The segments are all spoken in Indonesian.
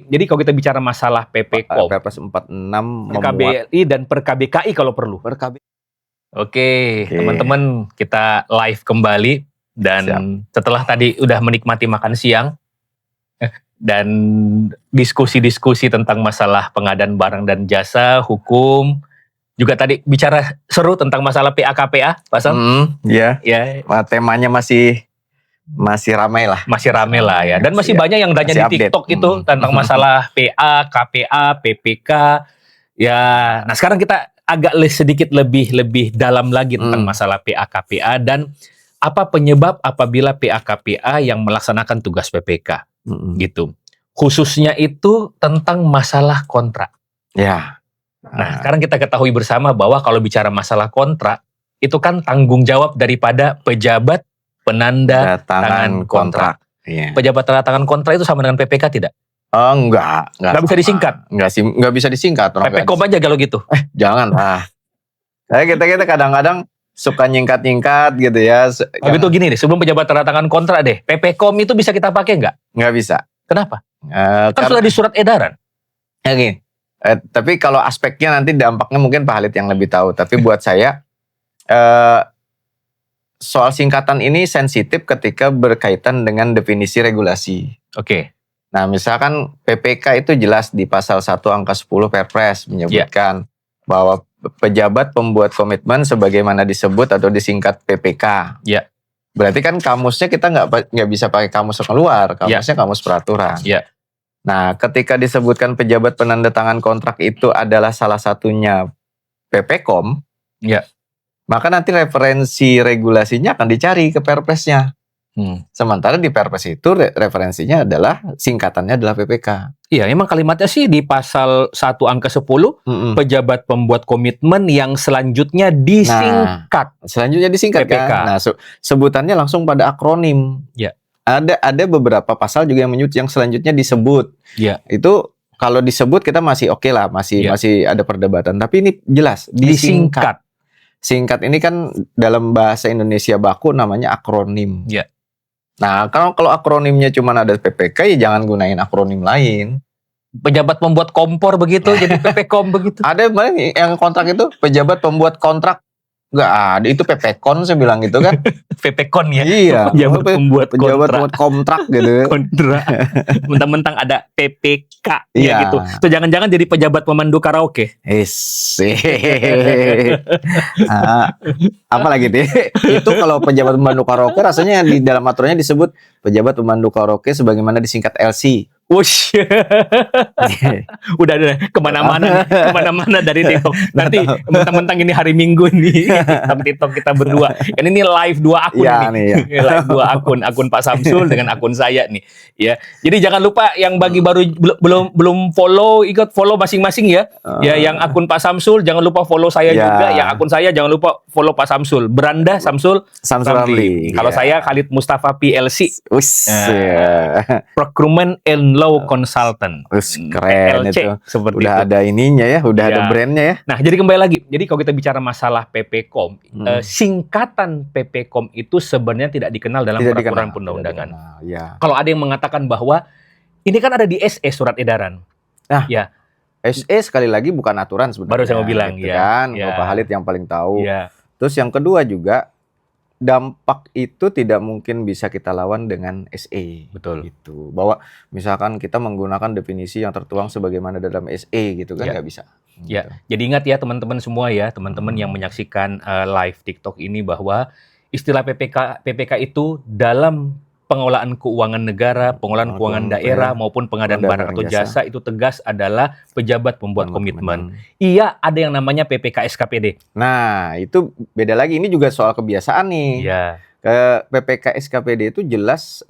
Jadi kalau kita bicara masalah PPKOM, Perpres 46 per memuat KBLI dan per KBKI kalau perlu. per KB. Oke, Oke. teman-teman, kita live kembali dan setelah tadi udah menikmati makan siang dan diskusi-diskusi tentang masalah pengadaan barang dan jasa, hukum, juga tadi bicara seru tentang masalah PA-KPA, Pak Sam. Ya. Ya, Temanya masih ramai lah. masih rame lah ya. Dan masih Masih- banyak yang tanya masih di update. TikTok itu tentang masalah PA, KPA, PPK. Ya, nah sekarang kita agak sedikit lebih dalam lagi tentang masalah PA, KPA dan apa penyebab apabila PA, KPA yang melaksanakan tugas PPK gitu. Khususnya itu tentang masalah kontrak. Ya. Nah, sekarang kita ketahui bersama bahwa kalau bicara masalah kontrak itu kan tanggung jawab daripada pejabat penanda tangan kontrak. Iya. Pejabat tanda tangan kontrak itu sama dengan PPK tidak? Enggak Nggak bisa sama. disingkat? Nggak bisa disingkat. PPKOM aja kalau gitu. Jangan lah. Kita kadang-kadang suka nyingkat-nyingkat gitu ya. Kalau gitu gini deh, sebelum pejabat tanda tangan kontrak deh, PPKOM itu bisa kita pakai nggak? Nggak bisa. Kenapa? Kan sudah di surat edaran. Gini, tapi kalau aspeknya nanti dampaknya mungkin Pak Halid yang lebih tahu. Tapi buat saya, soal singkatan ini sensitif ketika berkaitan dengan definisi regulasi. Oke. Nah, misalkan PPK itu jelas di pasal 1 angka 10 Perpres menyebutkan bahwa pejabat pembuat komitmen sebagaimana disebut atau disingkat PPK. Ya. Berarti kan kamusnya kita nggak bisa pakai kamus keluar, kamusnya kamus peraturan. Ya. Nah, ketika disebutkan pejabat penanda tangan kontrak itu adalah salah satunya PPKOM, maka nanti referensi regulasinya akan dicari ke Perpresnya. Sementara di Perpres itu referensinya adalah singkatannya adalah PPK. Iya, emang kalimatnya sih di pasal 1 angka 10 pejabat pembuat komitmen yang selanjutnya disingkat. Selanjutnya disingkat PPK. Kan? Nah, sebutannya langsung pada akronim. Ya. Ada beberapa pasal juga yang selanjutnya disebut. Ya. Itu kalau disebut kita masih oke lah, masih ada perdebatan. Tapi ini jelas disingkat. Singkat ini kan dalam bahasa Indonesia baku namanya akronim. Ya. Nah, kalau akronimnya cuma ada PPK, ya jangan gunain akronim lain. Pejabat pembuat kompor begitu, jadi PPKOM begitu. Ada yang kontrak itu pejabat pembuat kontrak. Nggak ada, itu PPKON saya bilang gitu kan. PPKON ya? Iya. Pejabat pembuat kontrak gitu. Kontrak. Mentang-mentang ada PPK ya gitu. So, jangan-jangan jadi pejabat pemandu karaoke. Apalagi deh. Itu kalau pejabat pemandu karaoke rasanya di dalam aturannya disebut pejabat pemandu karaoke sebagaimana disingkat LC. Wush. Udah kemana-mana dari TikTok. Nanti mentang-mentang ini hari Minggu nih TikTok kita berdua. Kan ini live 2 akun Live 2 akun Pak Samsul dengan akun saya nih. Ya. Jadi jangan lupa yang bagi baru belum follow, ikut follow masing-masing ya. Ya, yang akun Pak Samsul jangan lupa follow saya juga. Yang akun saya jangan lupa follow Pak Samsul. Beranda Samsul Ramli. Kalau saya Khalid Mustafa PLC. Procurement and Law Consultant. Keren PLC, itu. Seperti udah itu. Ada ininya ya, udah ada brandnya ya. Nah, jadi kembali lagi. Jadi kalau kita bicara masalah PPKOM, singkatan PPKOM itu sebenarnya tidak dikenal dalam peraturan perundang-undangan. Kalau ada yang mengatakan bahwa ini kan ada di SE surat edaran. Nah, SE sekali lagi bukan aturan sebenarnya. Baru saya mau bilang gitu kan. Pak Halid yang paling tahu. Terus yang kedua juga, dampak itu tidak mungkin bisa kita lawan dengan SE. Betul. Gitu. Bahwa misalkan kita menggunakan definisi yang tertuang sebagaimana dalam SE gitu kan, nggak bisa. Ya, jadi ingat ya teman-teman semua ya, teman-teman yang menyaksikan live TikTok ini bahwa istilah PPK itu dalam pengelolaan keuangan negara, pengelolaan keuangan daerah maupun pengadaan barang atau jasa itu tegas adalah pejabat pembuat komitmen. Iya, ada yang namanya PPK SKPD. Nah, itu beda lagi. Ini juga soal kebiasaan nih. Iya. PPK SKPD itu jelas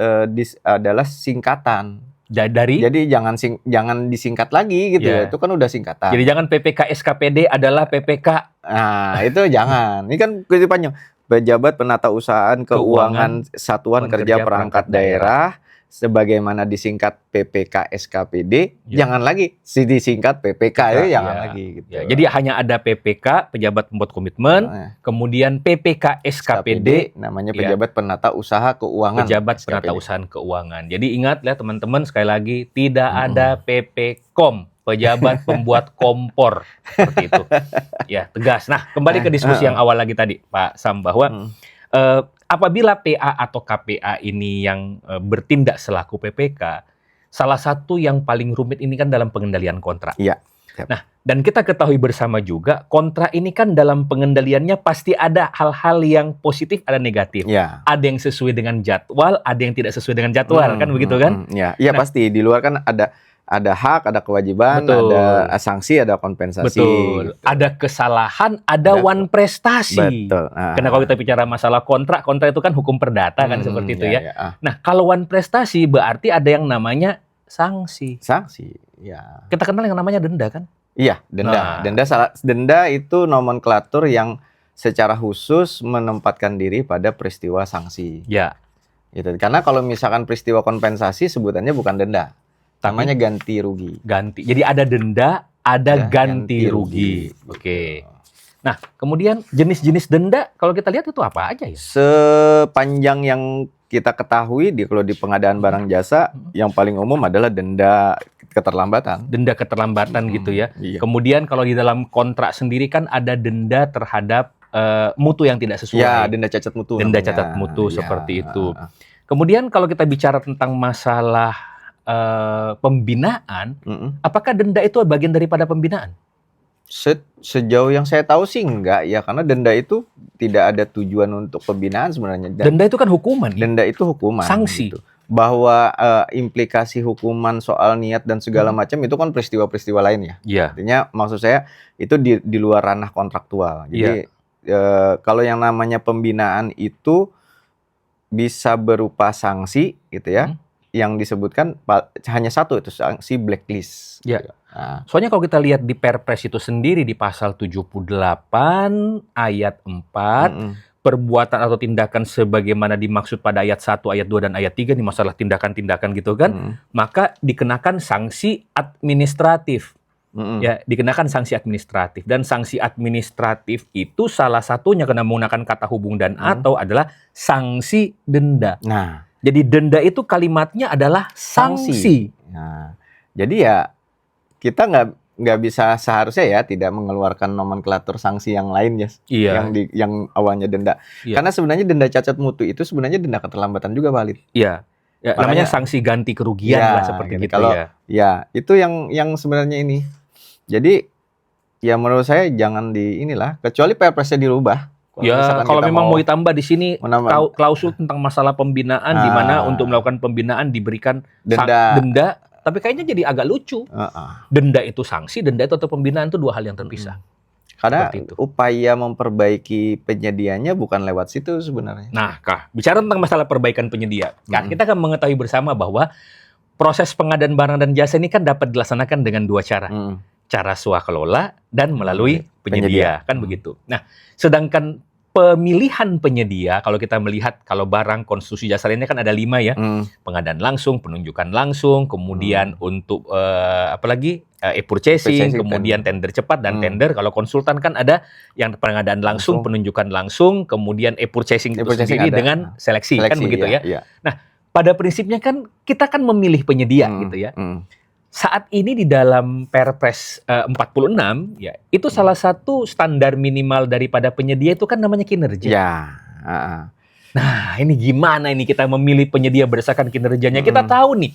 adalah singkatan. Jadi jangan disingkat lagi gitu ya. Itu kan udah singkatan. Jadi jangan PPK SKPD adalah PPK. Nah, itu jangan. Ini kan kutipannya. Pejabat Penata Usahaan Keuangan Satuan Kerja Perangkat Daerah sebagaimana disingkat PPK SKPD, jangan lagi disingkat PPK jangan lagi gitu. Jadi hanya ada PPK pejabat pembuat komitmen, kemudian PPK SKPD namanya pejabat penata usaha keuangan. Pejabat penata usaha keuangan. Jadi ingat ya teman-teman, sekali lagi tidak ada PPKOM, pejabat pembuat kompor, seperti itu. Ya, tegas. Nah, kembali ke diskusi yang awal lagi tadi, Pak Sam, bahwa apabila PA atau KPA ini yang bertindak selaku PPK, salah satu yang paling rumit ini kan dalam pengendalian kontrak. Iya. Nah, dan kita ketahui bersama juga, kontrak ini kan dalam pengendaliannya pasti ada hal-hal yang positif, ada negatif. Ya. Ada yang sesuai dengan jadwal, ada yang tidak sesuai dengan jadwal, kan begitu kan? Iya, pasti. Di luar kan ada hak, ada kewajiban, ada sanksi, ada kompensasi. Betul. Ada kesalahan, ada wan prestasi. Betul. Karena kalau kita bicara masalah kontrak itu kan hukum perdata kan seperti itu ya. Nah, kalau wan prestasi berarti ada yang namanya sanksi. Sanksi, ya. Kita kenal yang namanya denda kan? Iya, denda. Denda itu nomenklatur yang secara khusus menempatkan diri pada peristiwa sanksi. Ya. Gitu. Karena kalau misalkan peristiwa kompensasi sebutannya bukan denda. Namanya ganti rugi. Jadi ada denda, ada ganti rugi. Oke. Nah, kemudian jenis-jenis denda kalau kita lihat itu apa aja ya? Sepanjang yang kita ketahui kalau di pengadaan barang jasa yang paling umum adalah denda keterlambatan. Denda keterlambatan gitu ya. Iya. Kemudian kalau di dalam kontrak sendiri kan ada denda terhadap mutu yang tidak sesuai. Ya, denda cacat mutu. Denda cacat mutu seperti itu. Kemudian kalau kita bicara tentang masalah pembinaan, apakah denda itu bagian daripada pembinaan? Sejauh yang saya tahu sih enggak ya, karena denda itu tidak ada tujuan untuk pembinaan sebenarnya. Denda itu kan hukuman. Denda itu hukuman. Sanksi. Gitu. Bahwa implikasi hukuman soal niat dan segala macam itu kan peristiwa-peristiwa lain ya. Iya. Artinya maksud saya itu di luar ranah kontraktual. Jadi kalau yang namanya pembinaan itu bisa berupa sanksi gitu ya. Yang disebutkan hanya satu, itu sanksi blacklist. Ya. Nah. Soalnya kalau kita lihat di Perpres itu sendiri di pasal 78 ayat 4, perbuatan atau tindakan sebagaimana dimaksud pada ayat 1, ayat 2 dan ayat 3 di masalah tindakan-tindakan gitu kan, maka dikenakan sanksi administratif. Ya, dikenakan sanksi administratif, dan sanksi administratif itu salah satunya karena menggunakan kata hubung dan atau adalah sanksi denda. Nah, jadi denda itu kalimatnya adalah sanksi. Nah, jadi ya kita nggak bisa seharusnya ya tidak mengeluarkan nomenklatur sanksi yang lain ya, yang awalnya denda. Karena sebenarnya denda cacat mutu itu sebenarnya denda keterlambatan juga valid. Iya. Ya, namanya sanksi ganti kerugian lah seperti gitu kalau, ya. Ya, itu yang sebenarnya ini. Jadi ya menurut saya jangan kecuali Perpresnya dirubah. Kalau memang mau ditambah di sini klausul tentang masalah pembinaan di mana untuk melakukan pembinaan diberikan denda, tapi kayaknya jadi agak lucu. Denda itu sanksi, denda itu atau pembinaan itu dua hal yang terpisah. Karena upaya memperbaiki penyedianya bukan lewat situ sebenarnya. Nah, bicara tentang masalah perbaikan penyedia, kan kita kan mengetahui bersama bahwa proses pengadaan barang dan jasa ini kan dapat dilaksanakan dengan dua cara. Cara swakelola dan melalui penyedia. Kan begitu. Nah, sedangkan pemilihan penyedia, kalau kita melihat kalau barang konstruksi jasa lainnya kan ada 5 ya. Pengadaan langsung, penunjukan langsung, kemudian untuk e-purchasing, kemudian tender cepat dan tender. Kalau konsultan kan ada yang pengadaan langsung, penunjukan langsung, kemudian e-purchasing itu sendiri dengan seleksi kan begitu ya. Nah, pada prinsipnya kan kita kan memilih penyedia gitu ya. Saat ini di dalam Perpres 46 ya, itu salah satu standar minimal daripada penyedia itu kan namanya kinerja. Ya. Nah, ini gimana ini kita memilih penyedia berdasarkan kinerjanya? Kita tahu nih,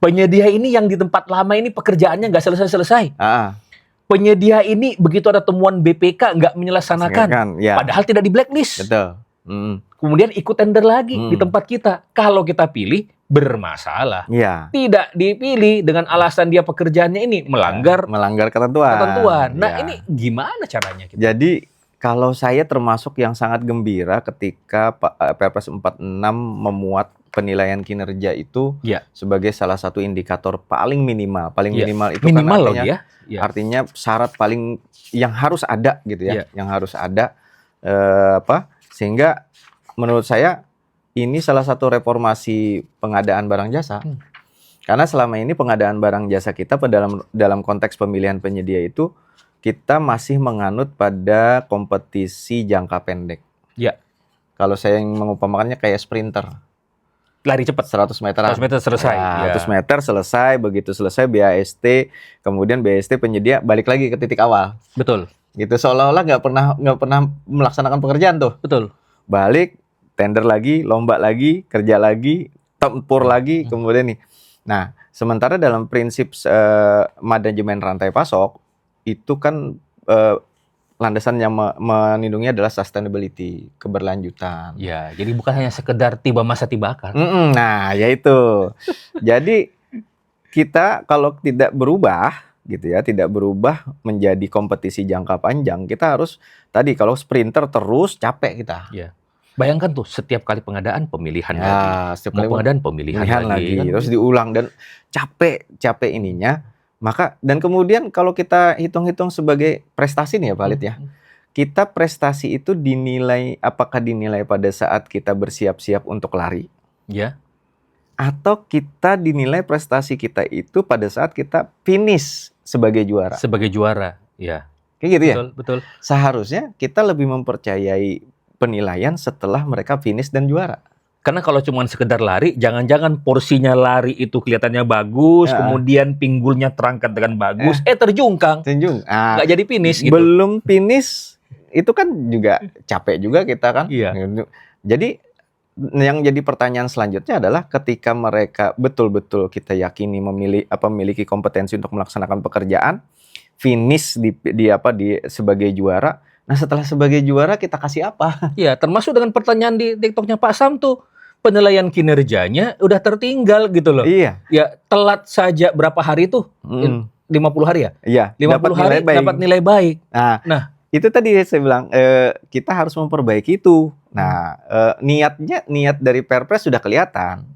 penyedia ini yang di tempat lama ini pekerjaannya nggak selesai-selesai. Penyedia ini begitu ada temuan BPK nggak menyelesaikan, padahal tidak di blacklist. Betul. Kemudian ikut tender lagi di tempat kita. Kalau kita pilih bermasalah. Tidak dipilih dengan alasan dia pekerjaannya ini melanggar ketentuan. Nah, ini gimana caranya kita? Jadi kalau saya termasuk yang sangat gembira ketika Perpres 46 memuat penilaian kinerja itu sebagai salah satu indikator paling minimal. Paling minimal itu minimal kan artinya syarat paling yang harus ada gitu ya. Yang harus ada sehingga menurut saya ini salah satu reformasi pengadaan barang jasa. Karena selama ini pengadaan barang jasa kita dalam konteks pemilihan penyedia itu kita masih menganut pada kompetisi jangka pendek. Ya. Kalau saya yang mengumpamakannya kayak sprinter. Lari cepat. 100 meter. 100 meter selesai. Ya, 100 meter selesai, begitu selesai BAST, kemudian BAST penyedia balik lagi ke titik awal. Betul. Gitu seolah-olah nggak pernah melaksanakan pekerjaan tuh. Betul. Balik, tender lagi, lomba lagi, kerja lagi, tempur lagi, kemudian nih. Nah, sementara dalam prinsip manajemen rantai pasok itu kan landasan yang melindungi adalah sustainability, keberlanjutan. Ya, jadi bukan hanya sekedar tiba masa tiba akal. Nah, yaitu. Jadi kita kalau tidak berubah gitu ya, tidak berubah menjadi kompetisi jangka panjang, kita harus tadi kalau sprinter terus capek kita. Ya. Bayangkan tuh setiap kali pengadaan pemilihan ya, lagi, setiap kali pengadaan pemilihan lagi kan? Terus diulang dan capek ininya. Maka dan kemudian kalau kita hitung-hitung sebagai prestasi nih ya Pak Lid ya, kita prestasi itu apakah dinilai pada saat kita bersiap-siap untuk lari? Ya. Atau kita dinilai prestasi kita itu pada saat kita finish sebagai juara? Sebagai juara, ya. Kayak gitu ya? Betul. Seharusnya kita lebih mempercayai penilaian setelah mereka finish dan juara. Karena kalau cuma sekedar lari, jangan-jangan porsinya lari itu kelihatannya bagus, kemudian pinggulnya terangkat dengan bagus, terjungkang. Nggak jadi finish gitu. Belum finish, itu kan juga capek juga kita kan. Iya. Jadi yang jadi pertanyaan selanjutnya adalah ketika mereka betul-betul kita yakini memiliki kompetensi untuk melaksanakan pekerjaan, finish di sebagai juara. Nah setelah sebagai juara kita kasih apa? Ya termasuk dengan pertanyaan di TikToknya Pak Sam tuh, penilaian kinerjanya udah tertinggal gitu loh. Iya. Ya telat saja berapa hari tuh? 50 hari ya? Iya. 50 hari dapat nilai baik. Nah itu tadi saya bilang kita harus memperbaiki itu. Nah niat dari Perpres sudah kelihatan.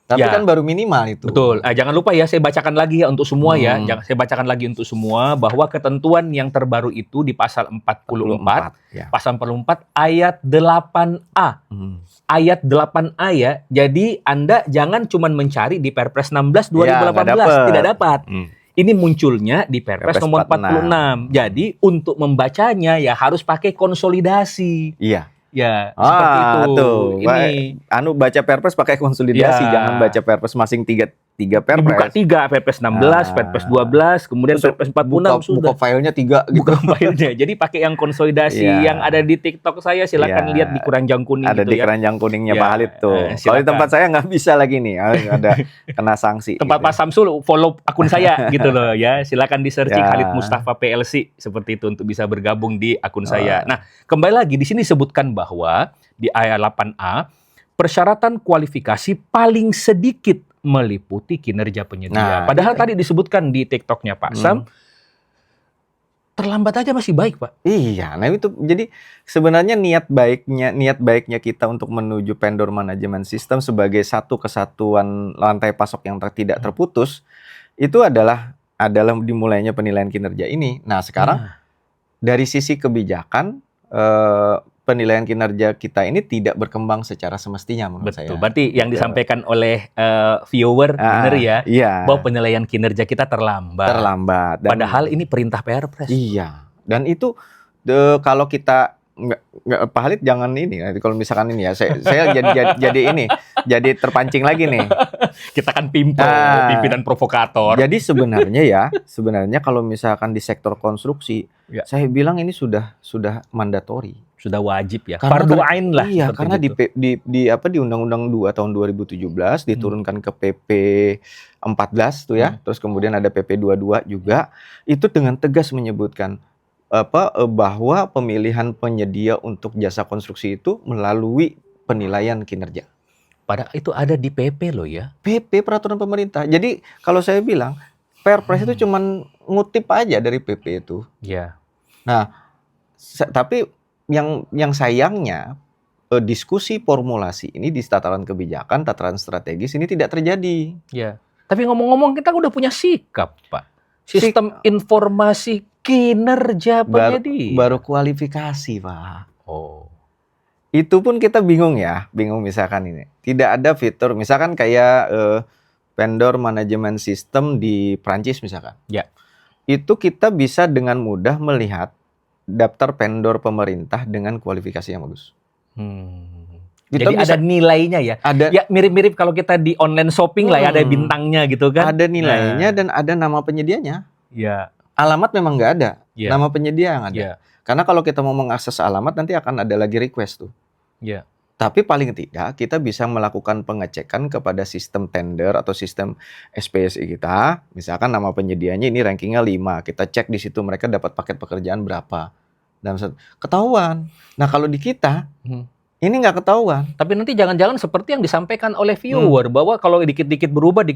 Tapi kan baru minimal itu. Betul. Jangan lupa ya, saya bacakan lagi ya untuk semua ya. Saya bacakan lagi untuk semua bahwa ketentuan yang terbaru itu di pasal 44, ya. Pasal 44 ayat 8A. Ayat 8A ya. Jadi Anda jangan cuma mencari di Perpres 16 2018, tidak dapat. Ini munculnya di Perpres nomor 46. Jadi untuk membacanya ya harus pakai konsolidasi. Iya. Ya, seperti itu. Tuh. Ini baca Perpres pakai konsolidasi, jangan baca Perpres masing tiga Perpres. Buka 3, Perpres 16, Perpres 12, kemudian Perpres 46 sudah. Buka filenya 3 gitu. Buka filenya. Jadi pakai yang konsolidasi yang ada di TikTok saya, silakan lihat di keranjang kuning ada gitu di keranjang kuningnya Pak Halid tuh. Kalau di silakan. tempat saya nggak bisa lagi nih, ada kena sanksi. Tempat Pak Samsul follow akun saya gitu loh ya. Silakan di searching Halid Mustafa PLC seperti itu untuk bisa bergabung di akun saya. Nah, kembali lagi di sini disebutkan bahwa di ayat 8A persyaratan kualifikasi paling sedikit meliputi kinerja penyedia. Padahal tadi disebutkan di TikToknya Pak Sam, terlambat aja masih baik Pak. Iya, nah itu jadi sebenarnya niat baiknya kita untuk menuju vendor management system sebagai satu kesatuan rantai pasok yang tidak terputus itu adalah dimulainya penilaian kinerja ini. Nah sekarang dari sisi kebijakan penilaian kinerja kita ini tidak berkembang secara semestinya menurut saya. Betul. Berarti yang disampaikan oleh viewer benar ya, bahwa penilaian kinerja kita terlambat. Padahal ini perintah Perpres. Iya. Dan itu kalau kita nggak Pak Halid jangan ini. Kalau misalkan ini ya, saya jadi terpancing lagi nih. Kita kan pimpinan provokator. Jadi sebenarnya kalau misalkan di sektor konstruksi, saya bilang ini sudah mandatori. Sudah wajib ya. Fardu ain lah. Iya, karena di Undang-Undang 2 tahun 2017 diturunkan ke PP 14 tuh ya. Terus kemudian ada PP 22 juga. Itu dengan tegas menyebutkan bahwa pemilihan penyedia untuk jasa konstruksi itu melalui penilaian kinerja. Padahal itu ada di PP loh ya. PP peraturan pemerintah. Jadi kalau saya bilang Perpres itu cuman ngutip aja dari PP itu. Iya. Nah, tapi yang sayangnya diskusi formulasi ini di tataran kebijakan, tataran strategis ini tidak terjadi. Ya. Tapi ngomong-ngomong kita udah punya sikap, Pak. Sistem informasi kinerja penyedia. Baru kualifikasi, Pak. Oh. Itu pun kita bingung misalkan ini. Tidak ada fitur, misalkan kayak vendor manajemen sistem di Prancis misalkan. Ya. Itu kita bisa dengan mudah melihat daftar vendor pemerintah dengan kualifikasi yang bagus. Jadi ada nilainya ya. Ya mirip-mirip kalau kita di online shopping lah ya, ada bintangnya gitu kan. Ada nilainya dan ada nama penyedianya. Ya. Alamat memang nggak ada, nama penyedia yang ada. Ya. Karena kalau kita mau mengakses alamat nanti akan ada lagi request tuh. Ya. Tapi paling tidak kita bisa melakukan pengecekan kepada sistem tender atau sistem SPSI kita. Misalkan nama penyedianya ini rankingnya 5. Kita cek di situ mereka dapat paket pekerjaan berapa. Ketahuan. Nah kalau di kita ini nggak ketahuan. Tapi nanti jangan-jangan seperti yang disampaikan oleh viewer bahwa kalau dikit-dikit berubah,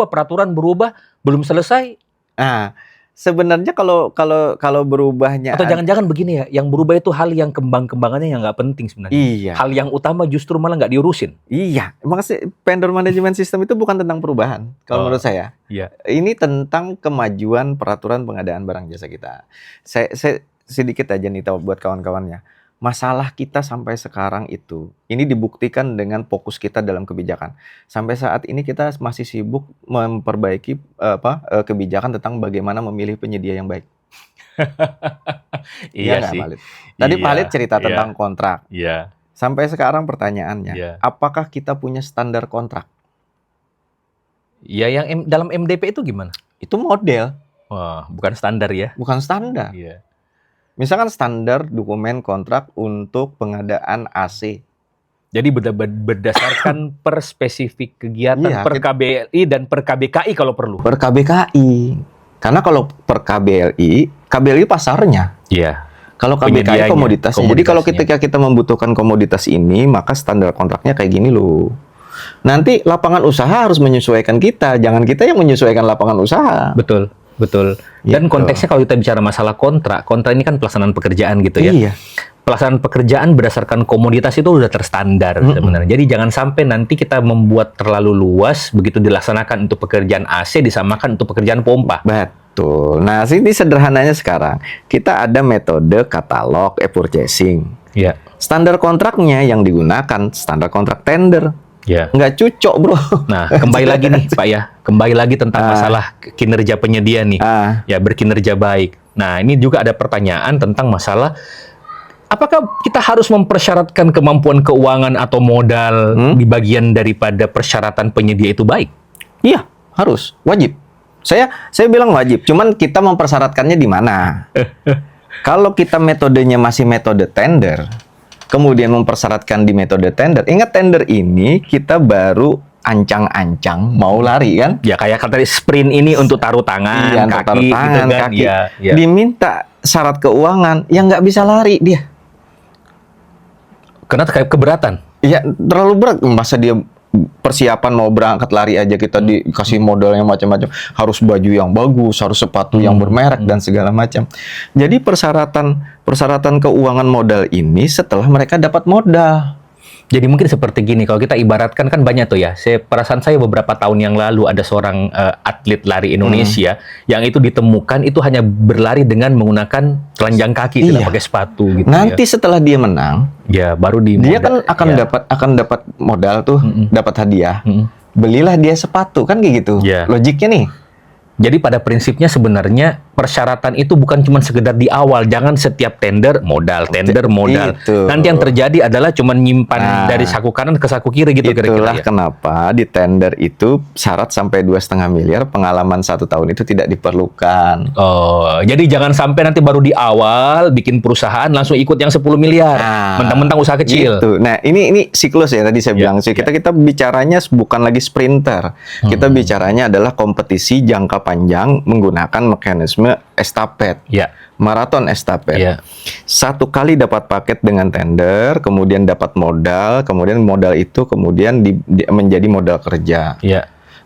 peraturan berubah, belum selesai. Nah, sebenarnya kalau berubahnya atau jangan-jangan begini ya, yang berubah itu hal yang kembang-kembangannya yang nggak penting sebenarnya. Iya. Hal yang utama justru malah nggak diurusin. Iya, makanya vendor manajemen sistem itu bukan tentang perubahan kalau menurut saya. Iya. Ini tentang kemajuan peraturan pengadaan barang jasa kita. Saya sedikit aja nih tahu buat kawan-kawannya. Masalah kita sampai sekarang itu, ini dibuktikan dengan fokus kita dalam kebijakan. Sampai saat ini kita masih sibuk memperbaiki kebijakan tentang bagaimana memilih penyedia yang baik. Iya sih. Pak Lid? Tadi Pak Lid cerita tentang kontrak. Iya. Sampai sekarang pertanyaannya, apakah kita punya standar kontrak? Ya, yang dalam MDP itu gimana? Itu model. Wah, bukan standar ya? Bukan standar. Iya. Misalkan standar dokumen kontrak untuk pengadaan AC. Jadi berdasarkan per spesifik kegiatan, per KBLI dan per KBKI kalau perlu. Per KBKI. Karena kalau per KBLI pasarnya. Iya. Kalau KBKI komoditasnya. Jadi kalau ketika kita membutuhkan komoditas ini, maka standar kontraknya kayak gini loh. Nanti lapangan usaha harus menyesuaikan kita, jangan kita yang menyesuaikan lapangan usaha. Betul. Dan konteksnya kalau kita bicara masalah kontrak ini kan pelaksanaan pekerjaan gitu ya. Iya. Pelaksanaan pekerjaan berdasarkan komoditas itu udah terstandar sebenarnya. Jadi jangan sampai nanti kita membuat terlalu luas, begitu dilaksanakan untuk pekerjaan AC disamakan untuk pekerjaan pompa. Betul. Nah, ini sederhananya sekarang. Kita ada metode katalog e-purchasing. Iya. Standar kontraknya yang digunakan standar kontrak tender. Ya. Nggak cocok, bro. Nah, kembali lagi nih, Pak ya. Kembali lagi tentang masalah kinerja penyedia nih. Ya, berkinerja baik. Nah, ini juga ada pertanyaan tentang masalah apakah kita harus mempersyaratkan kemampuan keuangan atau modal di bagian daripada persyaratan penyedia itu baik? Iya, harus. Wajib. Saya bilang wajib. Cuman kita mempersyaratkannya di mana? Kalau kita metodenya masih metode tender, kemudian mempersyaratkan di metode tender. Ingat tender ini kita baru ancang-ancang mau lari kan? Ya kayak tadi sprint ini untuk taruh tangan, kaki, taruh tangan, gitu kan? Kaki. Ya. Diminta syarat keuangan yang nggak bisa lari dia. Karena kayak keberatan. Iya, terlalu berat. Masa dia persiapan mau berangkat lari aja kita dikasih modalnya macam-macam, harus baju yang bagus, harus sepatu yang bermerek dan segala macam. Jadi persyaratan keuangan modal ini setelah mereka dapat modal. Jadi mungkin seperti gini, kalau kita ibaratkan kan banyak tuh ya. Perasaan saya beberapa tahun yang lalu ada seorang atlet lari Indonesia yang itu ditemukan itu hanya berlari dengan menggunakan telanjang kaki, tidak pakai sepatu gitu. Nanti setelah dia menang, ya baru dia kan akan dapat modal tuh, dapat hadiah. Belilah dia sepatu kan kayak gitu. Logiknya nih. Jadi pada prinsipnya sebenarnya persyaratan itu bukan cuma sekedar di awal, jangan setiap tender modal. Itu. Nanti yang terjadi adalah cuma nyimpan dari saku kanan ke saku kiri gitu kira-kira. Itulah ya. Kenapa di tender itu syarat sampai 2,5 miliar, pengalaman 1 tahun itu tidak diperlukan. Oh, jadi jangan sampai nanti baru di awal bikin perusahaan langsung ikut yang 10 miliar, mentang-mentang usaha kecil. Gitu. Nah, ini siklus ya tadi saya bilang sih. Kita bicaranya bukan lagi sprinter. Kita bicaranya adalah kompetisi jangka panjang menggunakan mekanisme estafet. Maraton estafet. Satu kali dapat paket dengan tender, kemudian dapat modal, kemudian modal itu kemudian menjadi modal kerja.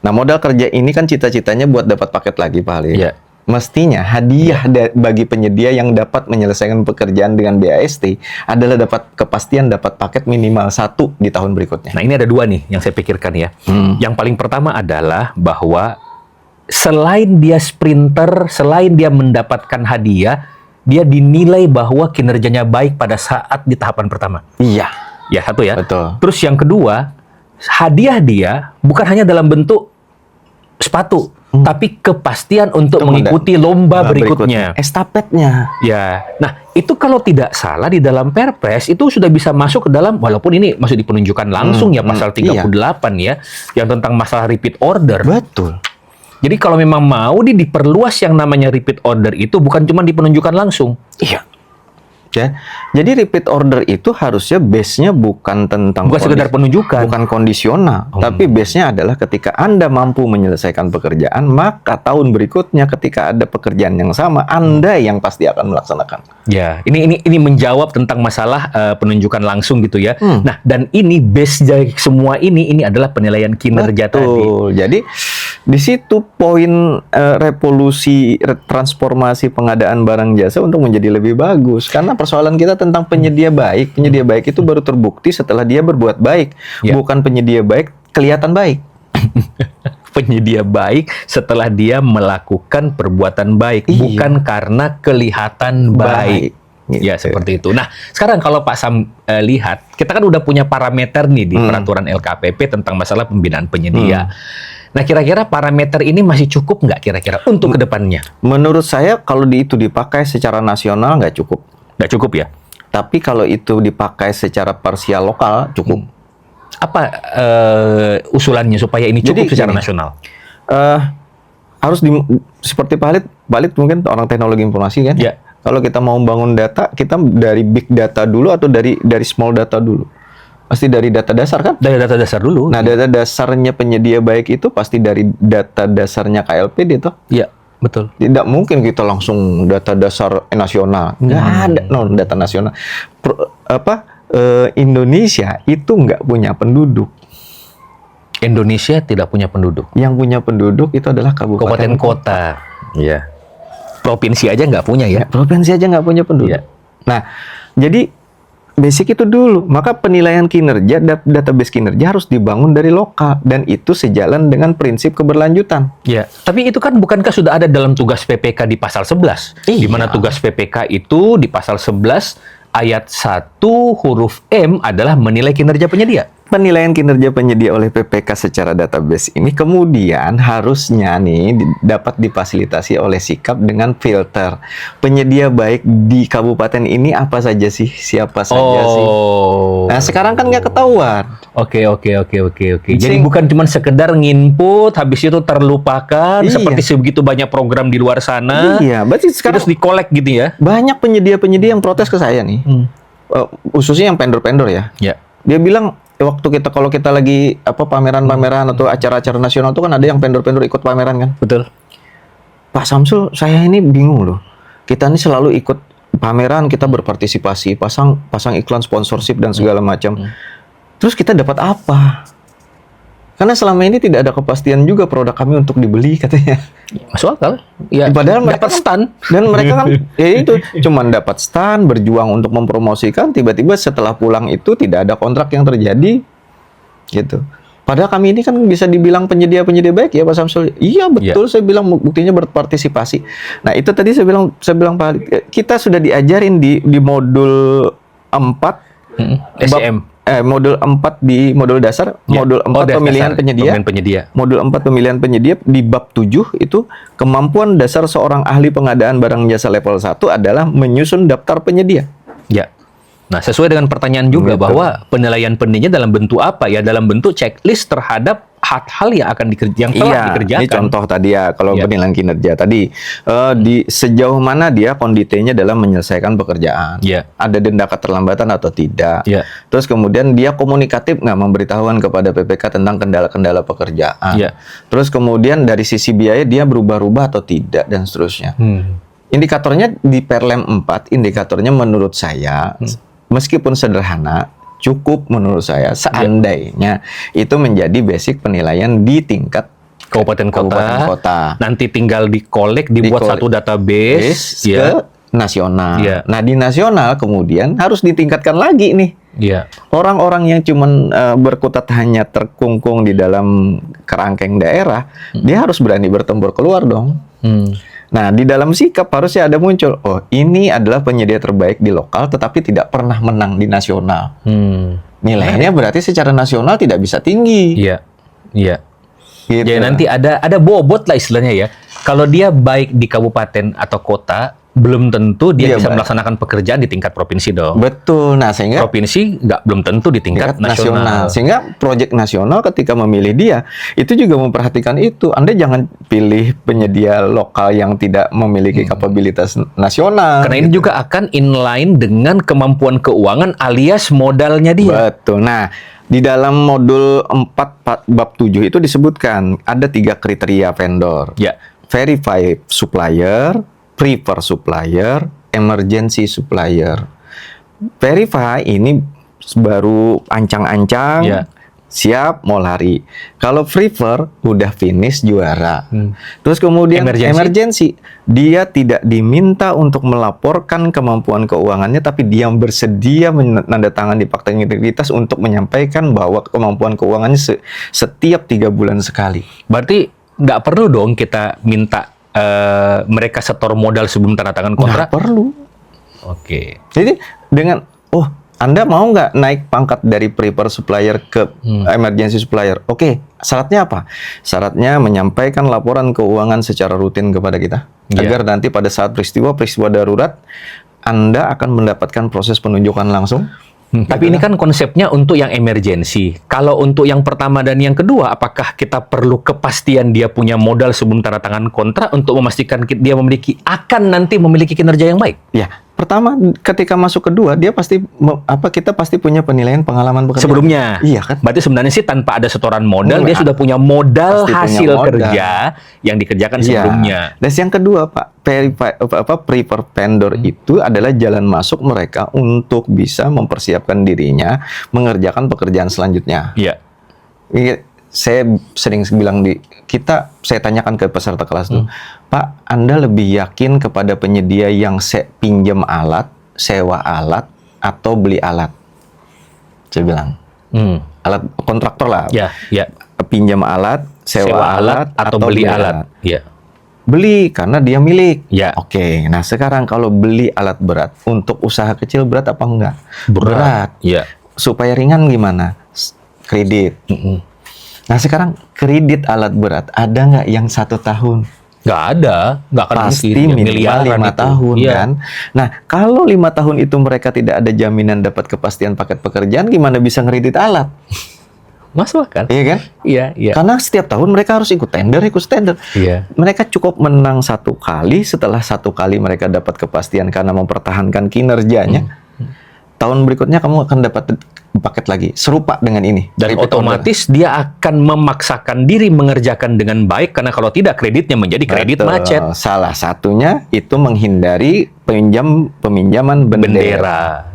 Nah, modal kerja ini kan cita-citanya buat dapat paket lagi, Pak Ali. Mestinya hadiah bagi penyedia yang dapat menyelesaikan pekerjaan dengan BAST adalah dapat kepastian dapat paket minimal 1 di tahun berikutnya. Nah, ini ada 2 nih yang saya pikirkan ya. Yang paling pertama adalah bahwa selain dia sprinter, selain dia mendapatkan hadiah, dia dinilai bahwa kinerjanya baik pada saat di tahapan pertama. Iya. Ya, satu ya. Betul. Terus yang kedua, hadiah dia bukan hanya dalam bentuk sepatu, tapi kepastian untuk mengikuti lomba berikutnya. Estafetnya. Ya. Nah, itu kalau tidak salah di dalam Perpres itu sudah bisa masuk ke dalam, walaupun ini masuk di penunjukan langsung ya, pasal 38 ya, yang tentang masalah repeat order. Betul. Jadi kalau memang mau diperluas yang namanya repeat order itu bukan cuma di penunjukan langsung. Iya. Ya. Jadi repeat order itu harusnya base-nya bukan tentang Bukan sekedar penunjukan. bukan kondisional, tapi base-nya adalah ketika Anda mampu menyelesaikan pekerjaan, maka tahun berikutnya ketika ada pekerjaan yang sama, Anda yang pasti akan melaksanakan. Ya, ini menjawab tentang masalah penunjukan langsung gitu ya. Nah, dan ini base dari semua ini adalah penilaian kinerja tadi. Betul. Jadi di situ poin revolusi transformasi pengadaan barang jasa untuk menjadi lebih bagus. Karena persoalan kita tentang penyedia baik. Penyedia baik itu baru terbukti setelah dia berbuat baik, bukan penyedia baik kelihatan baik. Penyedia baik setelah dia melakukan perbuatan baik, bukan karena kelihatan baik. Gitu. Ya, seperti itu. Nah, sekarang kalau Pak Sam lihat, kita kan udah punya parameter nih di peraturan LKPP tentang masalah pembinaan penyedia. Nah, kira-kira parameter ini masih cukup nggak kira-kira untuk kedepannya? Menurut saya kalau itu dipakai secara nasional nggak cukup. Nggak cukup ya? Tapi kalau itu dipakai secara parsial lokal cukup. Apa usulannya supaya ini cukup secara nasional? Harus seperti Pak Lid mungkin orang teknologi informasi kan. Ya. Kalau kita mau bangun data, kita dari big data dulu atau dari small data dulu? Pasti dari data dasar kan? Dari data dasar dulu. Nah, data dasarnya penyedia baik itu pasti dari data dasarnya KLPD toh? Iya, betul. Tidak mungkin kita langsung data dasar nasional. Nggak ada data nasional. Indonesia itu nggak punya penduduk. Indonesia tidak punya penduduk. Yang punya penduduk itu adalah kabupaten kota. Iya. Provinsi aja nggak punya ya. Provinsi aja nggak punya penduduk. Iya. Nah, jadi basic itu dulu. Maka penilaian kinerja, database kinerja harus dibangun dari lokal. Dan itu sejalan dengan prinsip keberlanjutan. Ya, tapi itu kan bukankah sudah ada dalam tugas PPK di pasal 11? Di mana tugas PPK itu di pasal 11 ayat 1 huruf M adalah menilai kinerja penyedia. Penilaian kinerja penyedia oleh PPK secara database ini kemudian harusnya nih dapat difasilitasi oleh Sikap dengan filter. Penyedia baik di kabupaten ini apa saja sih? Siapa saja sih? Nah, sekarang kan nggak ketahuan. Oke. Jadi bukan cuma sekedar nginput, habis itu terlupakan, seperti sebegitu banyak program di luar sana. Iya, berarti sekarang terus dikolek gitu ya. Banyak penyedia-penyedia yang protes ke saya nih. Khususnya yang vendor-vendor ya. Dia bilang waktu kalau kita lagi pameran-pameran atau acara-acara nasional tuh kan ada yang vendor-vendor ikut pameran kan. Betul. Pak Samsul, saya ini bingung loh. Kita ini selalu ikut pameran, kita berpartisipasi, pasang iklan sponsorship dan segala macam. Terus kita dapat apa? Karena selama ini tidak ada kepastian juga produk kami untuk dibeli katanya. Masuk akal. Ya, padahal mereka dapat stand. Dan mereka kan ya itu cuman dapat stand, berjuang untuk mempromosikan, tiba-tiba setelah pulang itu tidak ada kontrak yang terjadi gitu. Padahal kami ini kan bisa dibilang penyedia baik ya Pak Samsul. Iya betul, saya bilang buktinya berpartisipasi. Nah, itu tadi saya bilang Pak, kita sudah diajarin di modul 4 SCM. Modul 4 di modul dasar, modul 4 pemilihan penyedia. Modul 4 pemilihan penyedia di bab 7 itu kemampuan dasar seorang ahli pengadaan barang jasa level 1 adalah menyusun daftar penyedia. Ya. Nah, sesuai dengan pertanyaan juga bahwa penilaian penyedia dalam bentuk apa ya? Dalam bentuk checklist terhadap hal-hal yang akan telah dikerjakan. Ini contoh tadi ya, kalau penilaian kinerja tadi di sejauh mana dia konditenya dalam menyelesaikan pekerjaan. Ada denda keterlambatan atau tidak. Terus kemudian dia komunikatif nggak memberitahuan kepada PPK tentang kendala-kendala pekerjaan. Terus kemudian dari sisi biaya dia berubah-ubah atau tidak dan seterusnya. Indikatornya di Perlem 4, indikatornya menurut saya meskipun sederhana, cukup menurut saya seandainya itu menjadi basic penilaian di tingkat kabupaten kota. Nanti tinggal dibuat satu database ke nasional. Nah, di nasional kemudian harus ditingkatkan lagi nih. Orang-orang yang cuman berkutat hanya terkungkung di dalam kerangkeng daerah, dia harus berani bertempur keluar dong. Nah, di dalam Sikap harusnya ada muncul, oh ini adalah penyedia terbaik di lokal tetapi tidak pernah menang di nasional. nilainya berarti secara nasional tidak bisa tinggi. Iya. Iya. Gitu. Jadi nanti ada bobot lah istilahnya ya. Kalau dia baik di kabupaten atau kota, belum tentu dia bisa melaksanakan pekerjaan di tingkat provinsi dong. Betul. Nah, sehingga provinsi belum tentu di tingkat nasional. Sehingga proyek nasional ketika memilih dia, itu juga memperhatikan itu. Anda jangan pilih penyedia lokal yang tidak memiliki kapabilitas nasional. Karena ini juga akan inline dengan kemampuan keuangan alias modalnya dia. Betul. Nah, di dalam modul 4 bab 7 itu disebutkan ada 3 kriteria vendor. Ya. Verified supplier, prefer supplier, emergency supplier. Verify ini baru ancang-ancang, siap mau lari. Kalau prefer udah finish juara. Terus kemudian emergency, dia tidak diminta untuk melaporkan kemampuan keuangannya, tapi dia bersedia menandatangani fakta integritas untuk menyampaikan bahwa kemampuan keuangannya setiap 3 bulan sekali. Berarti nggak perlu dong kita minta mereka setor modal sebelum tanda tangan kontrak? Nggak perlu. Oke. Jadi dengan, Anda mau nggak naik pangkat dari prefer supplier ke emergency supplier? Oke, syaratnya apa? Syaratnya menyampaikan laporan keuangan secara rutin kepada kita. Agar nanti pada saat peristiwa darurat, Anda akan mendapatkan proses penunjukan langsung. Tapi ini kan konsepnya untuk yang emergency. Kalau untuk yang pertama dan yang kedua, apakah kita perlu kepastian dia punya modal sebelum tanda tangan kontrak untuk memastikan dia akan nanti memiliki kinerja yang baik? Ya, pertama ketika masuk kedua dia kita pasti punya penilaian pengalaman bekerja sebelumnya. Iya kan? Berarti sebenarnya sih tanpa ada setoran modal dia sudah punya modal hasil kerja yang dikerjakan sebelumnya. Dan yang kedua, Pak, prefer vendor itu adalah jalan masuk mereka untuk bisa mempersiapkan dirinya mengerjakan pekerjaan selanjutnya. Iya. Saya sering bilang saya tanyakan ke peserta kelas tuh, Pak, Anda lebih yakin kepada penyedia yang pinjam alat, sewa alat, atau beli alat? Saya bilang, alat kontraktor lah. Ya. Pinjam alat, sewa alat, atau beli alat? Ya. Beli karena dia milik. Ya. Oke, nah sekarang kalau beli alat berat untuk usaha kecil berat apa enggak? Berat. Ya. Supaya ringan gimana? Kredit. Nah sekarang kredit alat berat ada nggak yang 1 tahun? Nggak ada, nggak akan pasti minimal 5 tahun kan. Nah kalau 5 tahun itu mereka tidak ada jaminan dapat kepastian paket pekerjaan, gimana bisa ngredit alat? Masuk akal. Iya kan? Iya. Karena setiap tahun mereka harus ikut tender. Iya. Mereka cukup menang 1 kali, setelah 1 kali mereka dapat kepastian karena mempertahankan kinerjanya. Tahun berikutnya kamu akan dapat paket lagi serupa dengan ini. Dan otomatis dia akan memaksakan diri mengerjakan dengan baik karena kalau tidak kreditnya menjadi kredit macet. Salah satunya itu menghindari peminjaman bendera.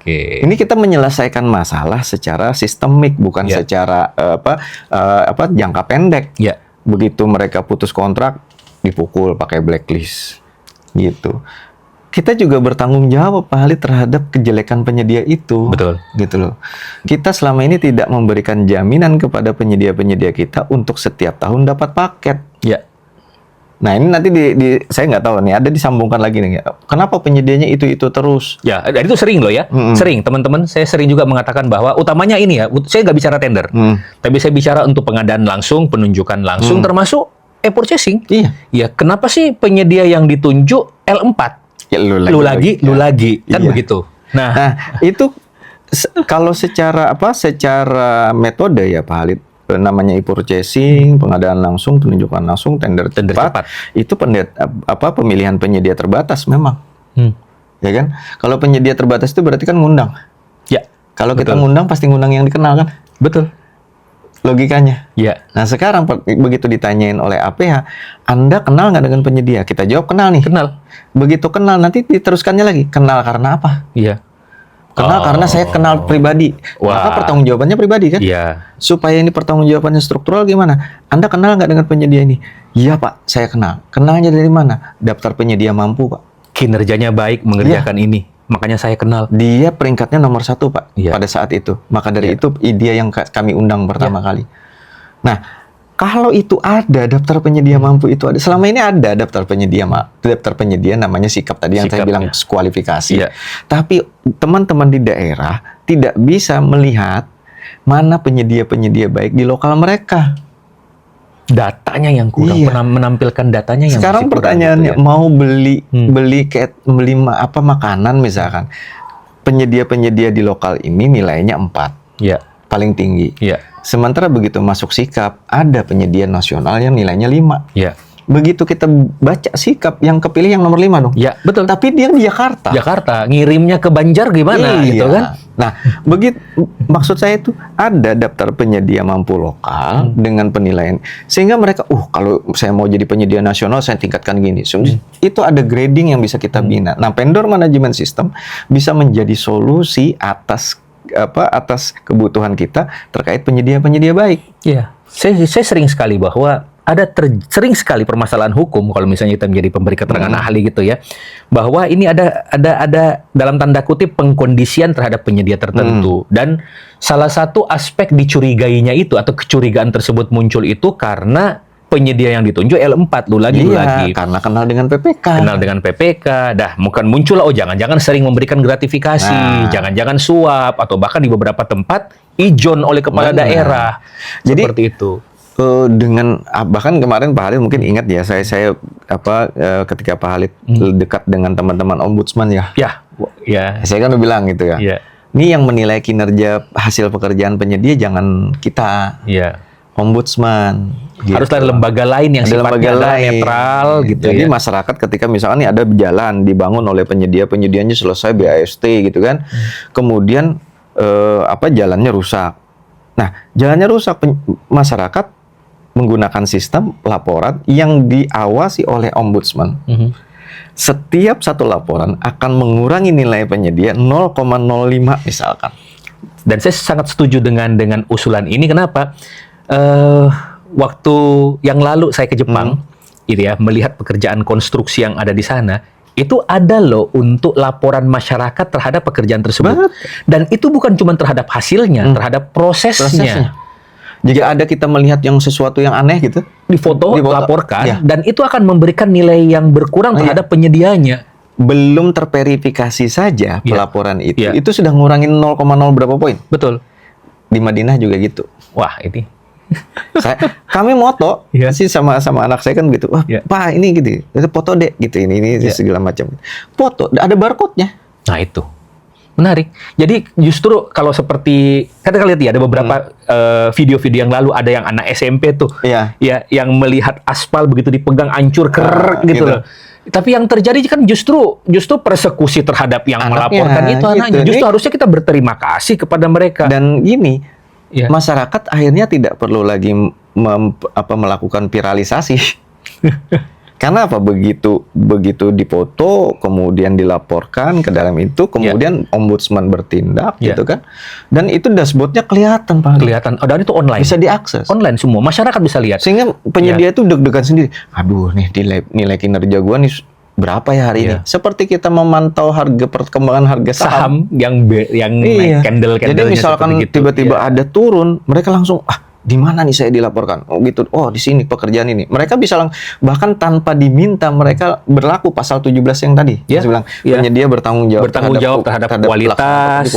Oke. Ini kita menyelesaikan masalah secara sistemik, bukan secara jangka pendek. Ya. Begitu mereka putus kontrak, dipukul pakai blacklist, gitu. Kita juga bertanggung jawab, Pak Halid, terhadap kejelekan penyedia itu. Betul. Gitu loh. Kita selama ini tidak memberikan jaminan kepada penyedia-penyedia kita untuk setiap tahun dapat paket. Ya. Nah ini nanti saya nggak tahu nih, ada disambungkan lagi nih. Kenapa penyedianya itu terus? Ya, dan itu sering loh ya. Sering, teman-teman. Saya sering juga mengatakan bahwa utamanya ini ya, saya nggak bicara tender. Tapi saya bicara untuk pengadaan langsung, penunjukan langsung, termasuk e-purchasing. Iya. Ya, kenapa sih penyedia yang ditunjuk L4? Ya, lu lagi. Kan begitu. Nah, itu kalau secara secara metode ya Pak Halid, namanya e-purchasing, pengadaan langsung, penunjukan langsung, tender cepat. Itu pemilihan penyedia terbatas memang. Ya kan? Kalau penyedia terbatas itu berarti kan ngundang. Ya. Kalau kita ngundang pasti ngundang yang dikenal kan? Betul. Logikanya. Ya. Nah sekarang begitu ditanyain oleh APH, Anda kenal nggak dengan penyedia? Kita jawab kenal nih. Kenal. Begitu kenal nanti diteruskannya lagi. Kenal karena apa? Iya. Kenal karena saya kenal pribadi. Maka pertanggungjawabannya pribadi kan? Iya. Supaya ini pertanggungjawabannya struktural gimana? Anda kenal nggak dengan penyedia ini? Iya Pak, saya kenal. Kenalnya dari mana? Daftar penyedia mampu Pak. Kinerjanya baik mengerjakan ini. Makanya saya kenal. Dia peringkatnya nomor 1 Pak pada saat itu. Maka dari itu dia yang kami undang pertama kali. Nah, kalau itu ada daftar penyedia mampu itu ada. Selama ini ada daftar penyedia namanya sikap tadi yang saya bilang kualifikasi. Tapi teman-teman di daerah tidak bisa melihat mana penyedia-penyedia baik di lokal mereka. Datanya yang kurang, menampilkan datanya yang sekarang masih kurang pertanyaannya gitu ya. Mau beli makanan misalkan, penyedia-penyedia di lokal ini nilainya 4, Ya. paling tinggi. Ya. Sementara begitu masuk Sikap, ada penyedia nasional yang nilainya 5. Ya. Begitu kita baca Sikap, yang kepilih yang nomor 5 dong. Ya, betul. Tapi dia di Jakarta. Jakarta, ngirimnya ke Banjar gimana gitu kan? Nah, begitu maksud saya itu ada daftar penyedia mampu lokal dengan penilaian, sehingga mereka, kalau saya mau jadi penyedia nasional saya tingkatkan gini. Itu ada grading yang bisa kita bina. Nah, vendor management system bisa menjadi solusi atas kebutuhan kita terkait penyedia-penyedia baik. Iya, saya sering sekali bahwa ada sering sekali permasalahan hukum kalau misalnya kita menjadi pemberi keterangan ahli gitu ya, bahwa ini ada dalam tanda kutip pengkondisian terhadap penyedia tertentu, dan salah satu aspek dicurigainya itu atau kecurigaan tersebut muncul itu karena penyedia yang ditunjuk L4 lu lagi. Karena kenal dengan PPK. Dah bukan muncul jangan-jangan sering memberikan gratifikasi, jangan-jangan suap, atau bahkan di beberapa tempat ijon oleh kepala daerah. Jadi, seperti itu. Dengan bahkan kemarin Pak Halid mungkin ingat ya, saya ketika Pak Halid dekat dengan teman-teman ombudsman ya. Ya. Saya kan udah bilang gitu ya. Ya. Ini yang menilai kinerja hasil pekerjaan penyedia jangan kita. Ya. Ombudsman. Gitu. Harus ada lembaga lain yang sifatnya netral gitu. Jadi masyarakat ketika misalnya nih ada jalan dibangun oleh penyedianya selesai BAST gitu kan. Kemudian jalannya rusak. Nah, jalannya rusak, masyarakat menggunakan sistem laporan yang diawasi oleh ombudsman. Setiap satu laporan akan mengurangi nilai penyedia 0,05 misalkan. Dan saya sangat setuju dengan usulan ini. Kenapa? Waktu yang lalu saya ke Jepang, gitu ya, melihat pekerjaan konstruksi yang ada di sana. Itu ada loh untuk laporan masyarakat terhadap pekerjaan tersebut. Dan itu bukan cuma terhadap hasilnya, terhadap prosesnya. Jika ada kita melihat yang sesuatu yang aneh gitu, difoto, laporkan, dan itu akan memberikan nilai yang berkurang terhadap penyedianya. Belum terverifikasi saja pelaporan itu sudah ngurangin 0,0 berapa poin. Betul. Di Madinah juga gitu. Wah, ini. Kami moto sih sama anak saya kan gitu. Wah, Pak ini gitu. Foto dek gitu ini segala macam. Foto ada barcode-nya. Nah, itu. Menarik. Jadi justru kalau seperti kita lihat ya ada beberapa video-video yang lalu ada yang anak SMP tuh ya yang melihat aspal begitu dipegang hancur gitu loh. Tapi yang terjadi kan justru persekusi terhadap yang melaporkan itu anaknya. Justru harusnya kita berterima kasih kepada mereka. Dan gini, masyarakat akhirnya tidak perlu lagi melakukan viralisasi. Karena apa? Begitu dipoto, kemudian dilaporkan ke dalam itu, kemudian ombudsman bertindak, gitu kan? Dan itu dashboardnya kelihatan, Pak. Kelihatan. Dan itu online. Bisa diakses. Online semua. Masyarakat bisa lihat. Sehingga penyedia itu deg-degan sendiri. Aduh, nih nilai kinerja gua nih berapa ya hari ini? Seperti kita memantau perkembangan harga saham yang naik candle-candlenya. Jadi misalkan tiba-tiba ada turun, mereka langsung di mana nih saya dilaporkan? Gitu. Oh, di sini pekerjaan ini. Mereka bisa bahkan tanpa diminta mereka berlaku pasal 17 yang tadi. Saya bilang penyedia bertanggung jawab terhadap kualitas.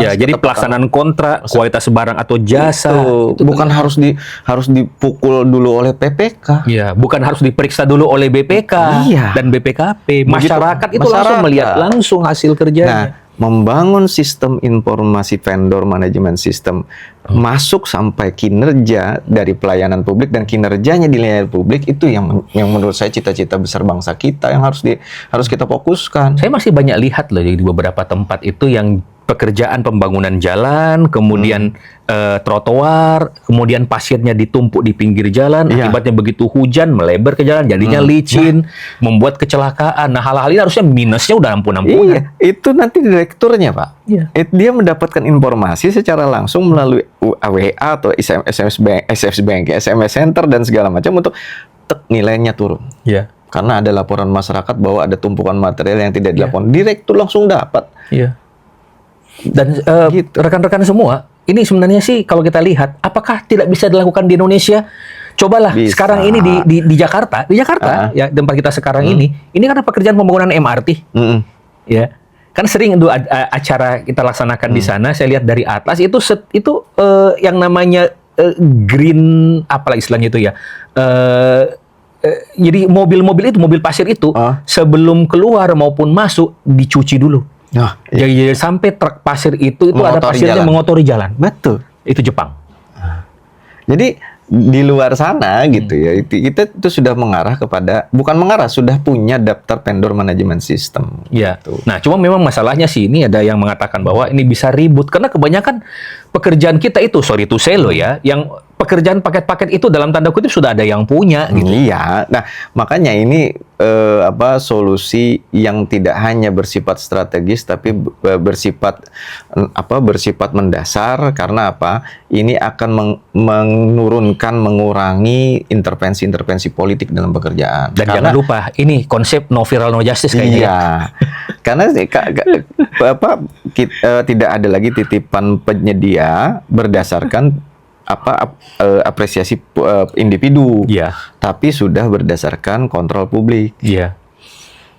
Ya, jadi pelaksanaan kontrak, kualitas barang atau jasa. Itu bukan harus dipukul dulu oleh PPK. Iya, bukan harus diperiksa dulu oleh BPK dan BPKP. Masyarakat itu langsung melihat langsung hasil kerjanya. Membangun sistem informasi vendor management system masuk sampai kinerja dari pelayanan publik dan kinerjanya dilihat publik, itu yang menurut saya cita-cita besar bangsa kita yang harus kita fokuskan. Saya masih banyak lihat loh di beberapa tempat itu yang pekerjaan pembangunan jalan, kemudian trotoar, kemudian pasirnya ditumpuk di pinggir jalan, akibatnya begitu hujan melebar ke jalan, jadinya licin, membuat kecelakaan. Nah, hal-hal ini harusnya minusnya udah ampun-ampunan. Itu nanti direkturnya, Pak. Dia mendapatkan informasi secara langsung melalui WA atau SMS Bank, SMS Center dan segala macam untuk nilainya turun. Karena ada laporan masyarakat bahwa ada tumpukan material yang tidak dilaporkan. Direktur langsung dapat. Dan rekan-rekan semua, ini sebenarnya sih kalau kita lihat, apakah tidak bisa dilakukan di Indonesia? Cobalah sekarang ini di Jakarta, ya tempat kita sekarang ini kan pekerjaan pembangunan MRT, ya. kan sering itu acara kita laksanakan di sana, saya lihat dari atas itu yang namanya green apalah istilahnya itu ya. Jadi mobil-mobil itu, mobil pasir itu sebelum keluar maupun masuk dicuci dulu. Jadi sampai truk pasir itu ada pasirnya mengotori jalan. Betul. Itu Jepang. Jadi di luar sana gitu ya, kita itu sudah mengarah kepada, bukan mengarah, sudah punya daftar vendor manajemen sistem. Ya. Gitu. Nah, cuma memang masalahnya sih ini ada yang mengatakan bahwa ini bisa ribut karena kebanyakan pekerjaan kita itu, sorry to say lo ya, yang pekerjaan paket-paket itu dalam tanda kutip sudah ada yang punya gitu. Iya. Nah, makanya ini solusi yang tidak hanya bersifat strategis tapi bersifat mendasar, karena apa? Ini akan mengurangi intervensi-intervensi politik dalam pekerjaan. Dan jangan lupa, ini konsep no viral no justice kayaknya. Iya. Karena tidak ada lagi titipan penyedia berdasarkan apresiasi individu, tapi sudah berdasarkan kontrol publik.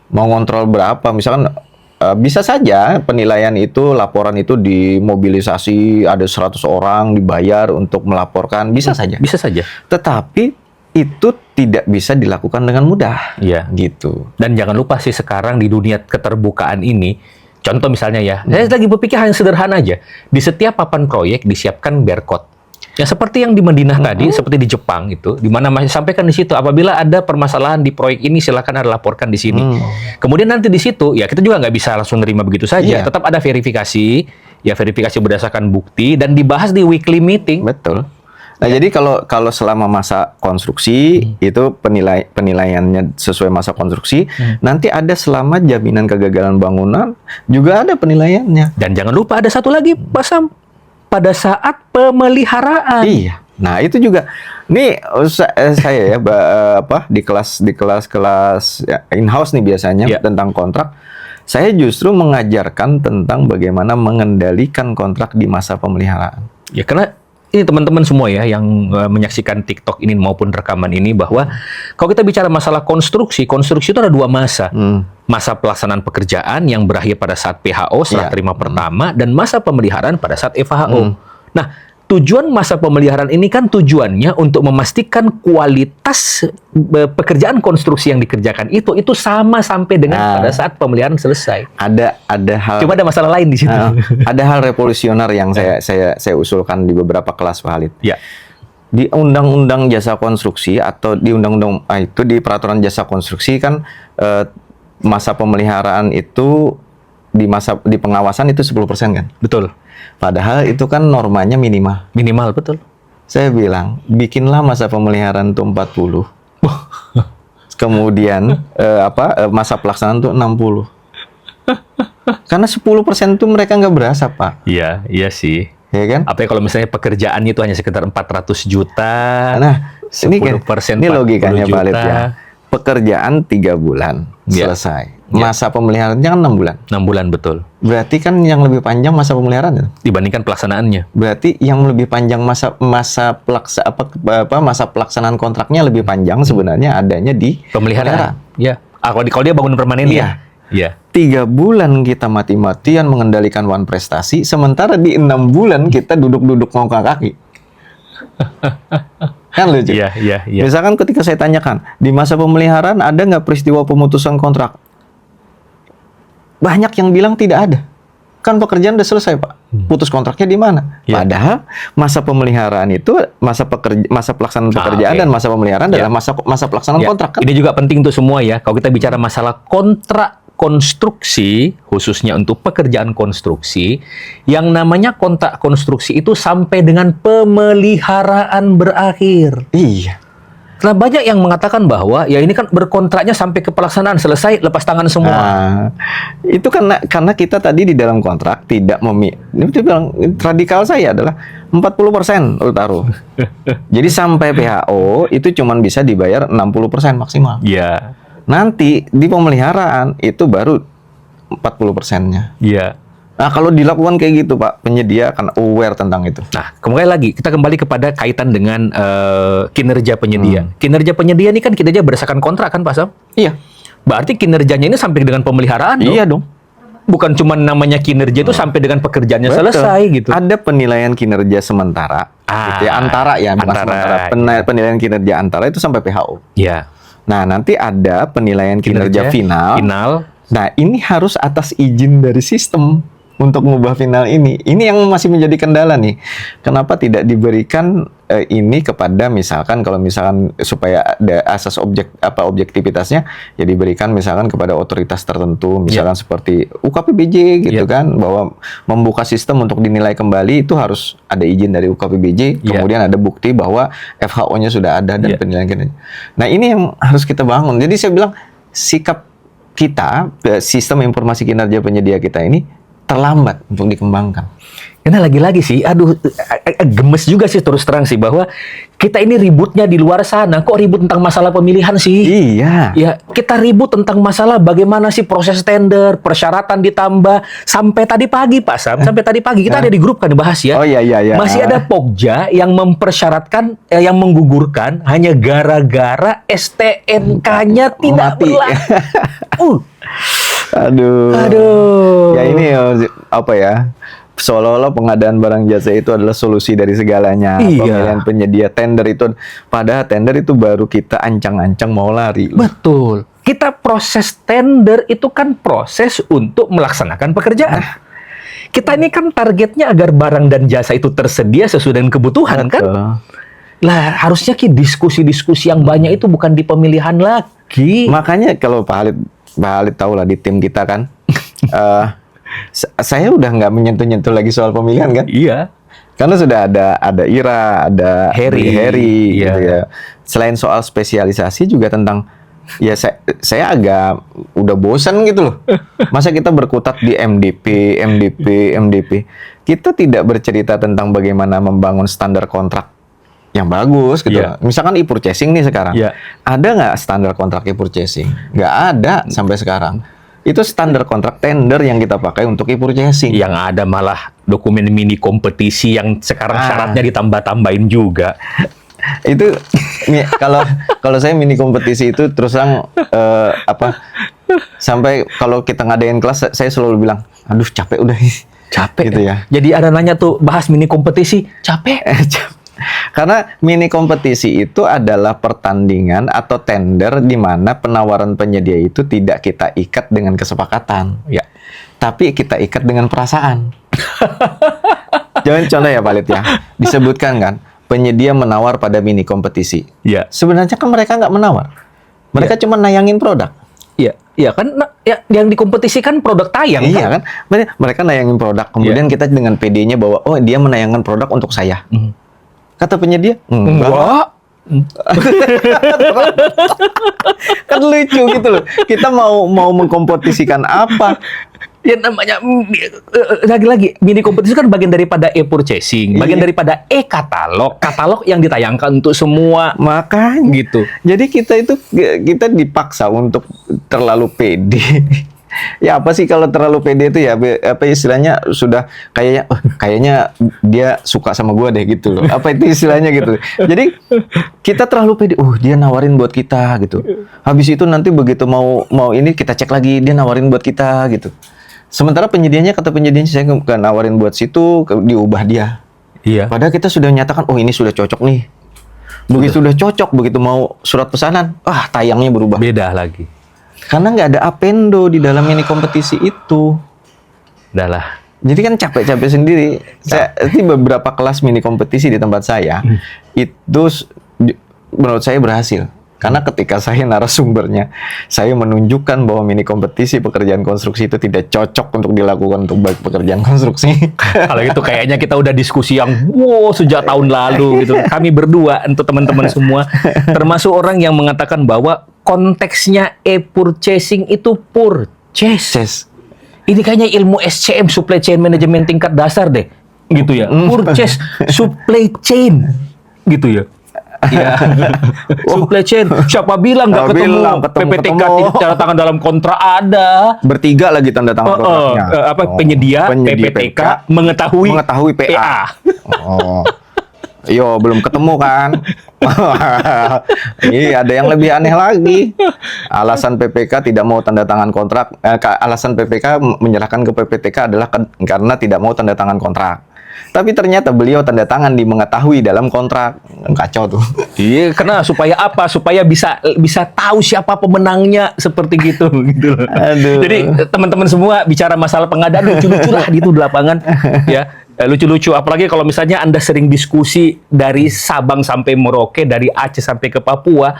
Mau kontrol berapa, misalkan bisa saja penilaian itu, laporan itu dimobilisasi, ada 100 orang dibayar untuk melaporkan, bisa saja. Bisa saja. Tetapi itu tidak bisa dilakukan dengan mudah. Gitu. Dan jangan lupa sih sekarang di dunia keterbukaan ini, contoh misalnya ya, saya lagi berpikir hal yang sederhana aja. Di setiap papan proyek disiapkan barcode. Ya seperti yang di Madinah tadi, seperti di Jepang itu, di mana masih sampaikan di situ, apabila ada permasalahan di proyek ini silakan Anda laporkan di sini. Kemudian nanti di situ, ya kita juga nggak bisa langsung nerima begitu saja. Tetap ada verifikasi, ya verifikasi berdasarkan bukti dan dibahas di weekly meeting. Betul. Nah, jadi kalau selama masa konstruksi itu penilaiannya sesuai masa konstruksi, nanti ada selama jaminan kegagalan bangunan juga ada penilaiannya. Dan jangan lupa ada satu lagi, Pak Sam, pada saat pemeliharaan. Iya. Nah, itu juga nih saya ya di kelas ya, in-house nih biasanya tentang kontrak, saya justru mengajarkan tentang bagaimana mengendalikan kontrak di masa pemeliharaan. Ya karena ini teman-teman semua ya yang menyaksikan TikTok ini maupun rekaman ini, bahwa kalau kita bicara masalah konstruksi itu ada dua masa. Masa pelaksanaan pekerjaan yang berakhir pada saat PHO, serah terima pertama, dan masa pemeliharaan pada saat FHO. Nah, tujuan masa pemeliharaan ini kan tujuannya untuk memastikan kualitas pekerjaan konstruksi yang dikerjakan itu sama sampai dengan pada saat pemeliharaan selesai. Ada hal. Coba ada masalah lain di situ. Ada hal revolusioner yang saya usulkan di beberapa kelas, Pak Halid. Ya. Di Undang-Undang Jasa Konstruksi atau di Undang-Undang itu di Peraturan Jasa Konstruksi kan masa pemeliharaan itu di pengawasan itu 10% kan? Betul. Padahal itu kan normanya minimal. Minimal, betul. Saya bilang, bikinlah masa pemeliharaan itu 40. Kemudian masa pelaksanaan itu 60. Karena 10% itu mereka nggak berasa, Pak. Iya sih. Ya kan? Apalagi kalau misalnya pekerjaannya itu hanya sekitar 400 juta. Nah, 10% ini logikanya juta. valid ya. Pekerjaan 3 bulan selesai. Masa pemeliharaannya kan 6 bulan. 6 bulan, betul. Berarti kan yang lebih panjang masa pemeliharaan dibandingkan pelaksanaannya. Berarti yang lebih panjang masa pelaksanaan kontraknya lebih panjang sebenarnya adanya di pemeliharaan. Ya. Kalau dia bangun permanen ya. 3 bulan kita mati-matian mengendalikan one prestasi, sementara di 6 bulan kita duduk-duduk ngongkak kaki. Kan lucu. Iya. Misalkan ketika saya tanyakan, di masa pemeliharaan ada nggak peristiwa pemutusan kontrak? Banyak yang bilang tidak ada. Kan pekerjaan udah selesai, Pak. Putus kontraknya di mana? Padahal masa pemeliharaan itu masa pelaksanaan pekerjaan dan masa pemeliharaan adalah masa pelaksanaan kontrak kan? Ini juga penting untuk semua ya. Kalau kita bicara masalah kontrak konstruksi, khususnya untuk pekerjaan konstruksi, yang namanya kontrak konstruksi itu sampai dengan pemeliharaan berakhir. Iya. Karena banyak yang mengatakan bahwa ya ini kan berkontraknya sampai ke pelaksanaan, selesai lepas tangan semua. Itu karena kita tadi di dalam kontrak tidak ini bilang radikal saya adalah 40% taruh. Jadi sampai PHO itu cuma bisa dibayar 60% maksimal. Iya. Nanti di pemeliharaan itu baru 40%-nya. Iya. Nah, kalau dilakukan kayak gitu, Pak, penyedia akan aware tentang itu. Nah, kita kembali kepada kaitan dengan kinerja penyedia. Kinerja penyedia ini kan kinerja berdasarkan kontrak kan, Pak Sam? Iya. Berarti kinerjanya ini sampai dengan pemeliharaan dong? Iya dong. bukan cuma namanya kinerja itu sampai dengan pekerjaannya Betul. selesai gitu. Ada penilaian kinerja sementara, gitu ya, antara ya, bukan antara, sementara. Penilaian kinerja antara itu sampai PHO. Ya. Nah, nanti ada penilaian kinerja final. Nah, ini harus atas izin dari sistem untuk mengubah final ini. Ini yang masih menjadi kendala nih. Kenapa tidak diberikan ini kepada misalkan kalau misalkan supaya ada asas objektivitasnya ya diberikan misalkan kepada otoritas tertentu, misalkan seperti UKPBJ gitu kan, bahwa membuka sistem untuk dinilai kembali itu harus ada izin dari UKPBJ, kemudian ada bukti bahwa FHO-nya sudah ada dan penilaian kinerja. Nah, ini yang harus kita bangun. Jadi saya bilang sikap kita, sistem informasi kinerja penyedia kita ini terlambat untuk dikembangkan. Karena lagi-lagi sih, gemes juga sih terus terang sih bahwa kita ini ributnya di luar sana. Kok ribut tentang masalah pemilihan sih? Iya. Ya, kita ribut tentang masalah bagaimana sih proses tender, persyaratan ditambah. Sampai tadi pagi Pak Sam, sampai tadi pagi kita ada di grup kan dibahas ya. Oh iya. Masih ada Pokja yang mempersyaratkan, yang menggugurkan hanya gara-gara STNK-nya tidak berlaku. Aduh. Ya ini apa ya? Seolah-olah pengadaan barang jasa itu adalah solusi dari segalanya. Pemilihan penyedia tender itu, padahal tender itu baru kita ancang-ancang mau lari. Betul. Kita proses tender itu kan proses untuk melaksanakan pekerjaan. Kita ini kan targetnya agar barang dan jasa itu tersedia sesuai dengan kebutuhan. Betul. Kan? Lah harusnya diskusi-diskusi yang banyak itu bukan di pemilihan lagi. Makanya kalau Pak Halid tahu lah di tim kita kan. Saya udah nggak menyentuh-nyentuh lagi soal pemilihan kan? Iya. Karena sudah ada Ira, ada Harry gitu ya. Selain soal spesialisasi juga tentang ya saya agak udah bosan gitu loh. Masa kita berkutat di MDP. Kita tidak bercerita tentang bagaimana membangun standar kontrak yang bagus gitu. Misalkan e-purchasing nih sekarang. Ada nggak standar kontrak e-purchasing? Nggak ada sampai sekarang. Itu standar kontrak tender yang kita pakai untuk e-purchasing. Yang ada malah dokumen mini kompetisi yang sekarang syaratnya ditambah-tambahin juga. Itu kalau saya mini kompetisi itu terus terang sampai kalau kita ngadain kelas saya selalu bilang, aduh capek udah. Capek gitu ya. Jadi ada nanya tuh bahas mini kompetisi, capek. Karena mini kompetisi itu adalah pertandingan atau tender di mana penawaran penyedia itu tidak kita ikat dengan kesepakatan, tapi kita ikat dengan perasaan. Jangan contoh ya Pak Lid ya, disebutkan kan penyedia menawar pada mini kompetisi. Sebenarnya kan mereka nggak menawar, mereka cuma nayangin produk. Iya kan, yang dikompetisikan produk tayang. Iya kan, mereka nayangin produk, kemudian kita dengan PD-nya bahwa oh dia menayangkan produk untuk saya. Kata penyedia, enggak. Kan lucu gitu loh. Kita mau mengkompetisikan apa? Ya namanya lagi-lagi mini kompetisi kan bagian daripada e-purchasing, bagian daripada e-katalog, katalog yang ditayangkan untuk semua. Makanya gitu. Jadi kita dipaksa untuk terlalu pede. Ya apa sih kalau terlalu pede itu ya apa istilahnya sudah kayaknya dia suka sama gua deh gitu loh. Apa itu istilahnya gitu. Jadi kita terlalu pede. Dia nawarin buat kita gitu. Habis itu nanti begitu mau ini kita cek lagi dia nawarin buat kita gitu. Sementara kata penyedianya saya nggak nawarin buat situ, diubah dia. Iya. Padahal kita sudah nyatakan ini sudah cocok nih. Begitu sudah cocok, begitu mau surat pesanan, tayangnya berubah. Beda lagi. Karena nggak ada appendo di dalam mini kompetisi itu. Udah lah. Jadi kan capek-capek sendiri. Di beberapa kelas mini kompetisi di tempat saya, itu menurut saya berhasil. Karena ketika saya narasumbernya, saya menunjukkan bahwa mini kompetisi pekerjaan konstruksi itu tidak cocok untuk dilakukan untuk pekerjaan konstruksi. Kalau itu kayaknya kita udah diskusi yang sejak tahun lalu gitu. Kami berdua untuk teman-teman semua, termasuk orang yang mengatakan bahwa konteksnya e-purchasing itu purchase. Ini kayaknya ilmu SCM, supply chain management tingkat dasar deh, gitu ya. Purchase, supply chain, gitu ya. Iya. Supply chain. Siapa bilang nggak ketemu? PPTK tanda tangan dalam kontrak ada. Bertiga lagi tanda tangan kontraknya. Penyedia PPTK mengetahui PA. Yo, belum ketemu kan? Ini ada yang lebih aneh lagi. Alasan PPK tidak mau tanda tangan kontrak, alasan PPK menyerahkan ke PPTK adalah karena tidak mau tanda tangan kontrak. Tapi ternyata beliau tanda tangan di mengetahui dalam kontrak. Kacau tuh. Iya, karena supaya apa? Supaya bisa tahu siapa pemenangnya seperti gitu gitu loh. Aduh. Jadi teman-teman semua bicara masalah pengadaan lucu-lucu lah gitu di lapangan ya. Lucu-lucu, apalagi kalau misalnya Anda sering diskusi dari Sabang sampai Merauke, dari Aceh sampai ke Papua,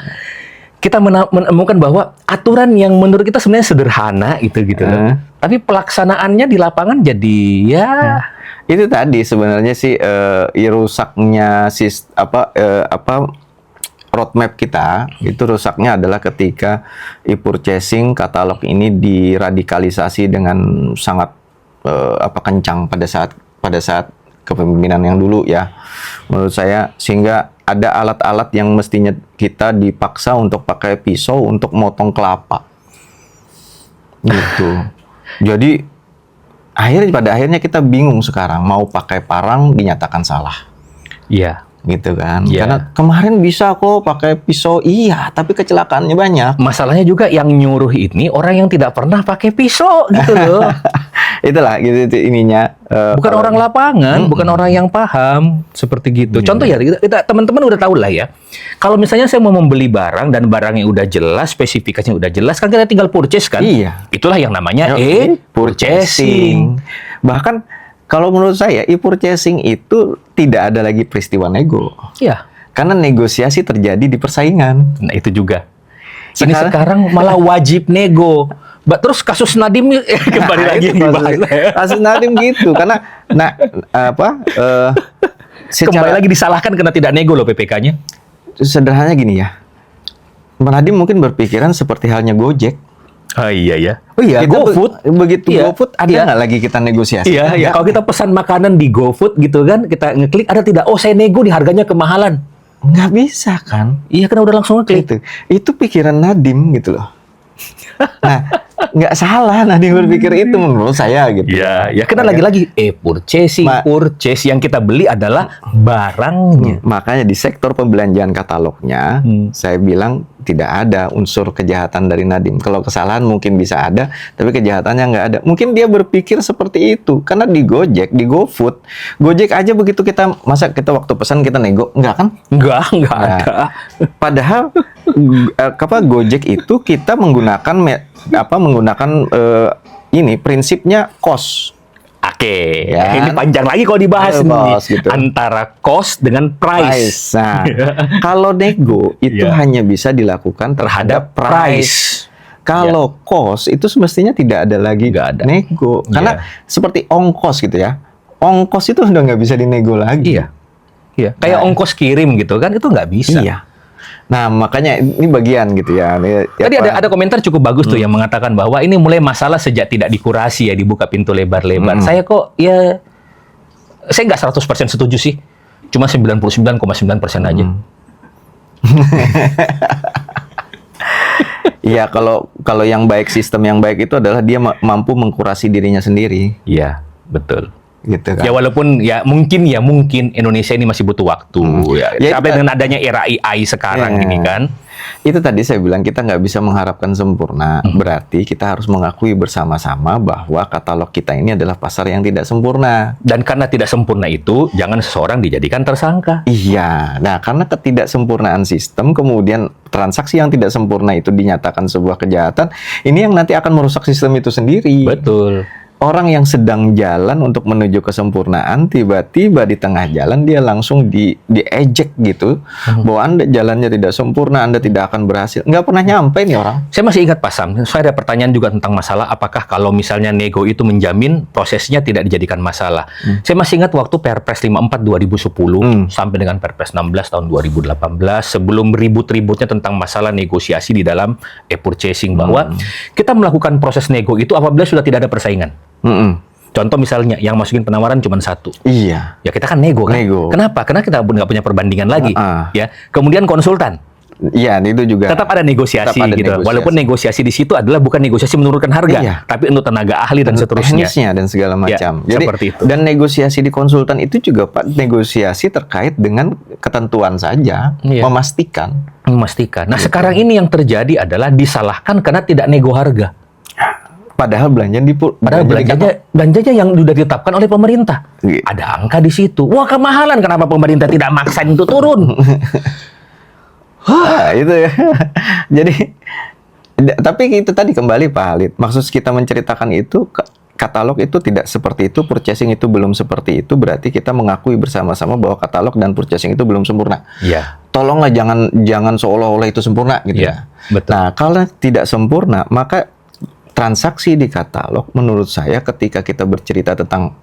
kita menemukan bahwa aturan yang menurut kita sebenarnya sederhana gitu loh. Tapi pelaksanaannya di lapangan jadi ya itu tadi sebenarnya sih rusaknya roadmap kita itu rusaknya adalah ketika e-purchasing katalog ini diradikalisasi dengan sangat kencang pada saat kepemimpinan yang dulu ya, menurut saya, sehingga ada alat-alat yang mestinya kita dipaksa untuk pakai pisau untuk motong kelapa gitu. Jadi pada akhirnya kita bingung sekarang mau pakai parang dinyatakan salah. Iya. Gitu kan. Yeah. Karena kemarin bisa kok pakai pisau, iya, tapi kecelakaannya banyak. Masalahnya juga yang nyuruh ini orang yang tidak pernah pakai pisau gitu loh. Itulah gitu ininya. Bukan orang lapangan, bukan orang yang paham seperti gitu. Contoh ya, kita teman-teman udah tahu lah ya. Kalau misalnya saya mau membeli barang dan barangnya udah jelas, spesifikasinya udah jelas, kan kita tinggal purchase kan? Iya. Itulah yang namanya purchasing. Bahkan kalau menurut saya, e-purchasing itu tidak ada lagi peristiwa nego. Iya. Karena negosiasi terjadi di persaingan. Nah, itu juga. Ini sekarang malah wajib nego. Terus kasus Nadiem kembali lagi dibahas. Kasus Nadiem gitu. Karena, kembali lagi disalahkan karena tidak nego loh PPK-nya. Sederhananya gini ya. Nadiem mungkin berpikiran seperti halnya Gojek. Oh iya ya. Oh iya, GoFood. Begitu GoFood ada nggak lagi kita negosiasi? Iya, iya. Kalau kita pesan makanan di GoFood gitu kan, kita ngeklik ada tidak? Oh, saya nego di harganya kemahalan. Nggak bisa kan? Iya, karena udah langsung ngeklik. Itu pikiran Nadiem gitu loh. Nah, nggak salah Nadiem berpikir itu menurut saya gitu. Iya, ya karena lagi-lagi purchasing, purchase yang kita beli adalah barangnya. Makanya di sektor pembelanjaan katalognya, saya bilang tidak ada unsur kejahatan dari Nadiem. Kalau kesalahan mungkin bisa ada, tapi kejahatannya nggak ada. Mungkin dia berpikir seperti itu. Karena di Gojek, di GoFood, Gojek aja begitu masa kita waktu pesan kita nego, nggak kan? Nggak ada. Padahal Gojek itu kita menggunakan prinsipnya cost. Oke, ya. Ini panjang lagi kalau dibahas nih gitu. Antara cost dengan price. Nah, kalau nego itu hanya bisa dilakukan terhadap price. Kalau cost itu semestinya tidak ada lagi nego. Karena seperti ongkos gitu ya. Ongkos itu udah nggak bisa dinego lagi. Iya. Kayak ongkos kirim gitu kan itu nggak bisa. Iya. Nah, makanya ini bagian gitu ya. Tadi ada komentar cukup bagus tuh yang mengatakan bahwa ini mulai masalah sejak tidak dikurasi ya, dibuka pintu lebar-lebar. Saya nggak 100% setuju sih. Cuma 99,9% aja. Iya, kalau yang baik, sistem yang baik itu adalah dia mampu mengkurasi dirinya sendiri. Iya, betul. Gitu kan. Ya walaupun mungkin Indonesia ini masih butuh waktu sampai dengan adanya era AI sekarang ini kan. Itu tadi saya bilang kita nggak bisa mengharapkan sempurna. Berarti kita harus mengakui bersama-sama bahwa katalog kita ini adalah pasar yang tidak sempurna. Dan karena tidak sempurna itu jangan seseorang dijadikan tersangka. Iya. Nah, karena ketidaksempurnaan sistem kemudian transaksi yang tidak sempurna itu dinyatakan sebuah kejahatan, ini yang nanti akan merusak sistem itu sendiri. Betul. Orang yang sedang jalan untuk menuju kesempurnaan, tiba-tiba di tengah jalan dia langsung diejek gitu, bahwa Anda jalannya tidak sempurna, Anda tidak akan berhasil. Nggak pernah nyampe nih orang. Saya masih ingat Pak Sam, saya ada pertanyaan juga tentang masalah apakah kalau misalnya nego itu menjamin prosesnya tidak dijadikan masalah. Saya masih ingat waktu Perpres 54 2010 sampai dengan Perpres 16 tahun 2018, sebelum ribut-ributnya tentang masalah negosiasi di dalam e-purchasing, bahwa kita melakukan proses nego itu apabila sudah tidak ada persaingan. Contoh misalnya yang masukin penawaran cuma satu. Iya. Ya kita kan nego kan. Kenapa? Karena kita nggak punya perbandingan lagi. Ya. Kemudian konsultan. Iya, itu juga. Tetap ada negosiasi Tetap ada gitu. negosiasi. Walaupun negosiasi di situ adalah bukan negosiasi menurunkan harga, Iya. tapi untuk tenaga ahli dan seterusnya. Teknisnya dan segala macam. Ya, Jadi seperti itu. dan negosiasi di konsultan itu juga Pak, negosiasi terkait dengan ketentuan saja, Iya. memastikan. Nah, sekarang ini yang terjadi adalah disalahkan karena tidak nego harga. Padahal Padahal belanjanya yang sudah ditetapkan oleh pemerintah. Gitu. Ada angka di situ. Wah, kemahalan, kenapa pemerintah tidak maksain itu turun? Itu ya. Jadi tapi itu tadi kembali Pak Halid. Maksud kita menceritakan itu katalog itu tidak seperti itu, purchasing itu belum seperti itu, berarti kita mengakui bersama-sama bahwa katalog dan purchasing itu belum sempurna. Iya. Tolonglah jangan seolah-olah itu sempurna gitu ya. Betul. Nah, kalau tidak sempurna, maka transaksi di katalog menurut saya ketika kita bercerita tentang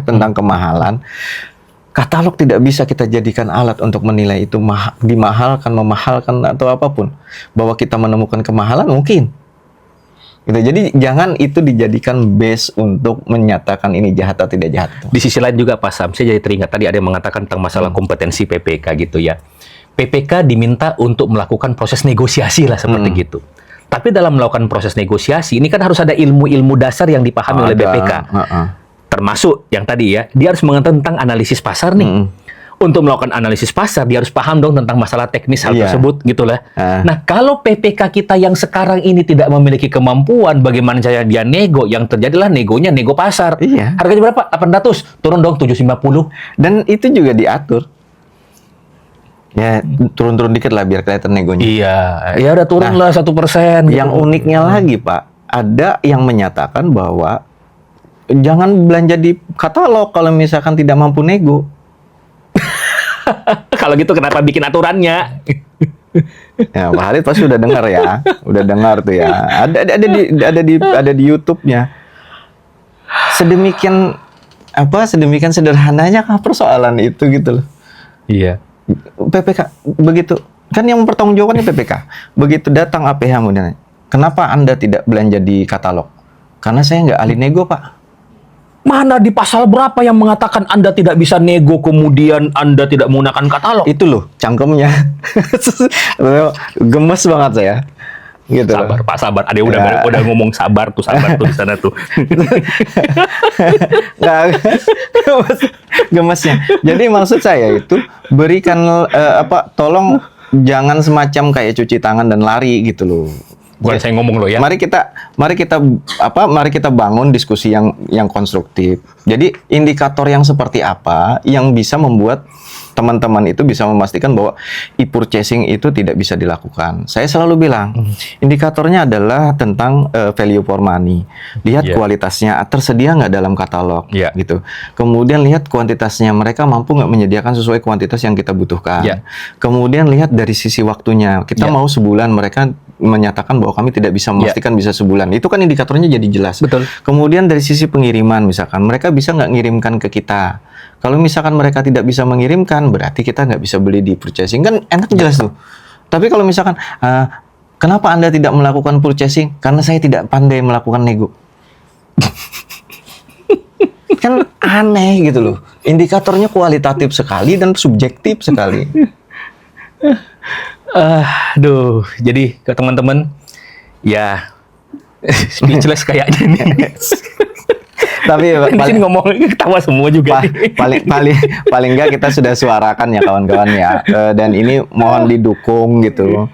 tentang kemahalan, katalog tidak bisa kita jadikan alat untuk menilai itu dimahalkan, memahalkan atau apapun. Bahwa kita menemukan kemahalan mungkin. Gitu. Jadi jangan itu dijadikan base untuk menyatakan ini jahat atau tidak jahat. Di sisi lain juga Pak Sam, saya jadi teringat tadi ada yang mengatakan tentang masalah kompetensi PPK gitu ya. PPK diminta untuk melakukan proses negosiasi lah seperti gitu. Tapi dalam melakukan proses negosiasi ini kan harus ada ilmu-ilmu dasar yang dipahami oleh BPK. Termasuk yang tadi ya, dia harus mengerti tentang analisis pasar nih. Untuk melakukan analisis pasar, dia harus paham dong tentang masalah teknis hal tersebut, gitulah. Nah, kalau PPK kita yang sekarang ini tidak memiliki kemampuan, bagaimana cara dia nego? Yang terjadilah negonya nego pasar. Iya. Harganya berapa? 800, turun dong 750. Dan itu juga diatur. Ya, turun-turun dikit lah biar kelihatan negonya. Iya, ya udah turun lah 1%. Yang uniknya lagi Pak, ada yang menyatakan bahwa jangan belanja di katalog kalau misalkan tidak mampu nego. Kalau gitu kenapa bikin aturannya? Ya, Pak Halid pasti udah dengar ya, udah dengar tuh ya. Ada di YouTube-nya. Sedemikian sederhananya kah persoalan itu gitu loh. Iya. PPK begitu kan yang mempertanggungjawabkannya PPK. Begitu datang APH kemudian, kenapa Anda tidak belanja di katalog? Karena saya nggak ahli nego Pak. Mana di pasal berapa yang mengatakan Anda tidak bisa nego kemudian Anda tidak menggunakan katalog? Itu loh cangkemnya. Gemes banget saya. Gitu. Sabar Pak, sabar. Ada udah ngomong sabar tuh di sana tuh. Nah, gemesnya. Jadi maksud saya itu berikan tolong jangan semacam kayak cuci tangan dan lari gitu loh. Bukan saya ngomong loh ya. Mari kita bangun diskusi yang konstruktif. Jadi indikator yang seperti apa yang bisa membuat teman-teman itu bisa memastikan bahwa e-purchasing itu tidak bisa dilakukan. Saya selalu bilang, indikatornya adalah tentang value for money. Lihat kualitasnya, tersedia nggak dalam katalog, gitu. Kemudian lihat kuantitasnya, mereka mampu nggak menyediakan sesuai kuantitas yang kita butuhkan. Kemudian lihat dari sisi waktunya, kita mau sebulan, mereka menyatakan bahwa kami tidak bisa memastikan bisa sebulan. Itu kan indikatornya jadi jelas. Betul. Kemudian dari sisi pengiriman, misalkan mereka bisa nggak ngirimkan ke kita. Kalau misalkan mereka tidak bisa mengirimkan, berarti kita nggak bisa beli di purchasing. Kan enak jelas tuh. Tapi kalau misalkan, kenapa Anda tidak melakukan purchasing? Karena saya tidak pandai melakukan nego. Kan aneh gitu loh. Indikatornya kualitatif sekali dan subjektif sekali. Aduh, jadi ke teman-teman, ya speechless kayaknya nih. Tapi di sini ngomong ketawa semua juga. Paling enggak kita sudah suarakan ya kawan-kawan ya. Dan ini mohon didukung gitu.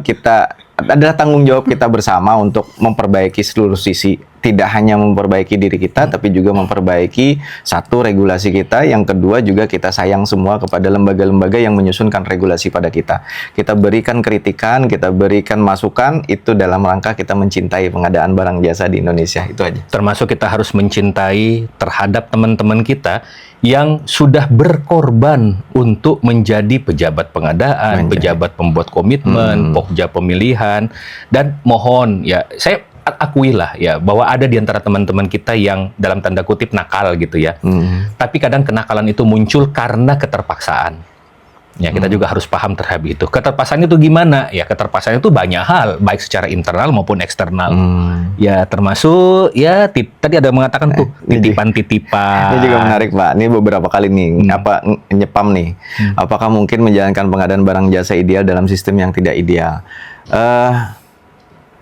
Kita adalah tanggung jawab kita bersama untuk memperbaiki seluruh sisi. Tidak hanya memperbaiki diri kita, tapi juga memperbaiki satu regulasi kita. Yang kedua juga kita sayang semua kepada lembaga-lembaga yang menyusunkan regulasi pada kita. Kita berikan kritikan, kita berikan masukan, itu dalam rangka kita mencintai pengadaan barang jasa di Indonesia. Itu aja. Termasuk kita harus mencintai terhadap teman-teman kita yang sudah berkorban untuk menjadi pejabat pengadaan, pejabat pembuat komitmen, pokja pemilihan, dan mohon ya, saya akuilah ya bahwa ada di antara teman-teman kita yang dalam tanda kutip nakal gitu ya. Tapi kadang kenakalan itu muncul karena keterpaksaan. Ya, kita juga harus paham terhadap itu. Keterpaksaan itu gimana? Ya, keterpaksaan itu banyak hal, baik secara internal maupun eksternal. Ya, termasuk ya tadi ada mengatakan tuh titipan-titipan. Ini juga menarik, Pak. Ini beberapa kali nih nyepam nih. Apakah mungkin menjalankan pengadaan barang jasa ideal dalam sistem yang tidak ideal?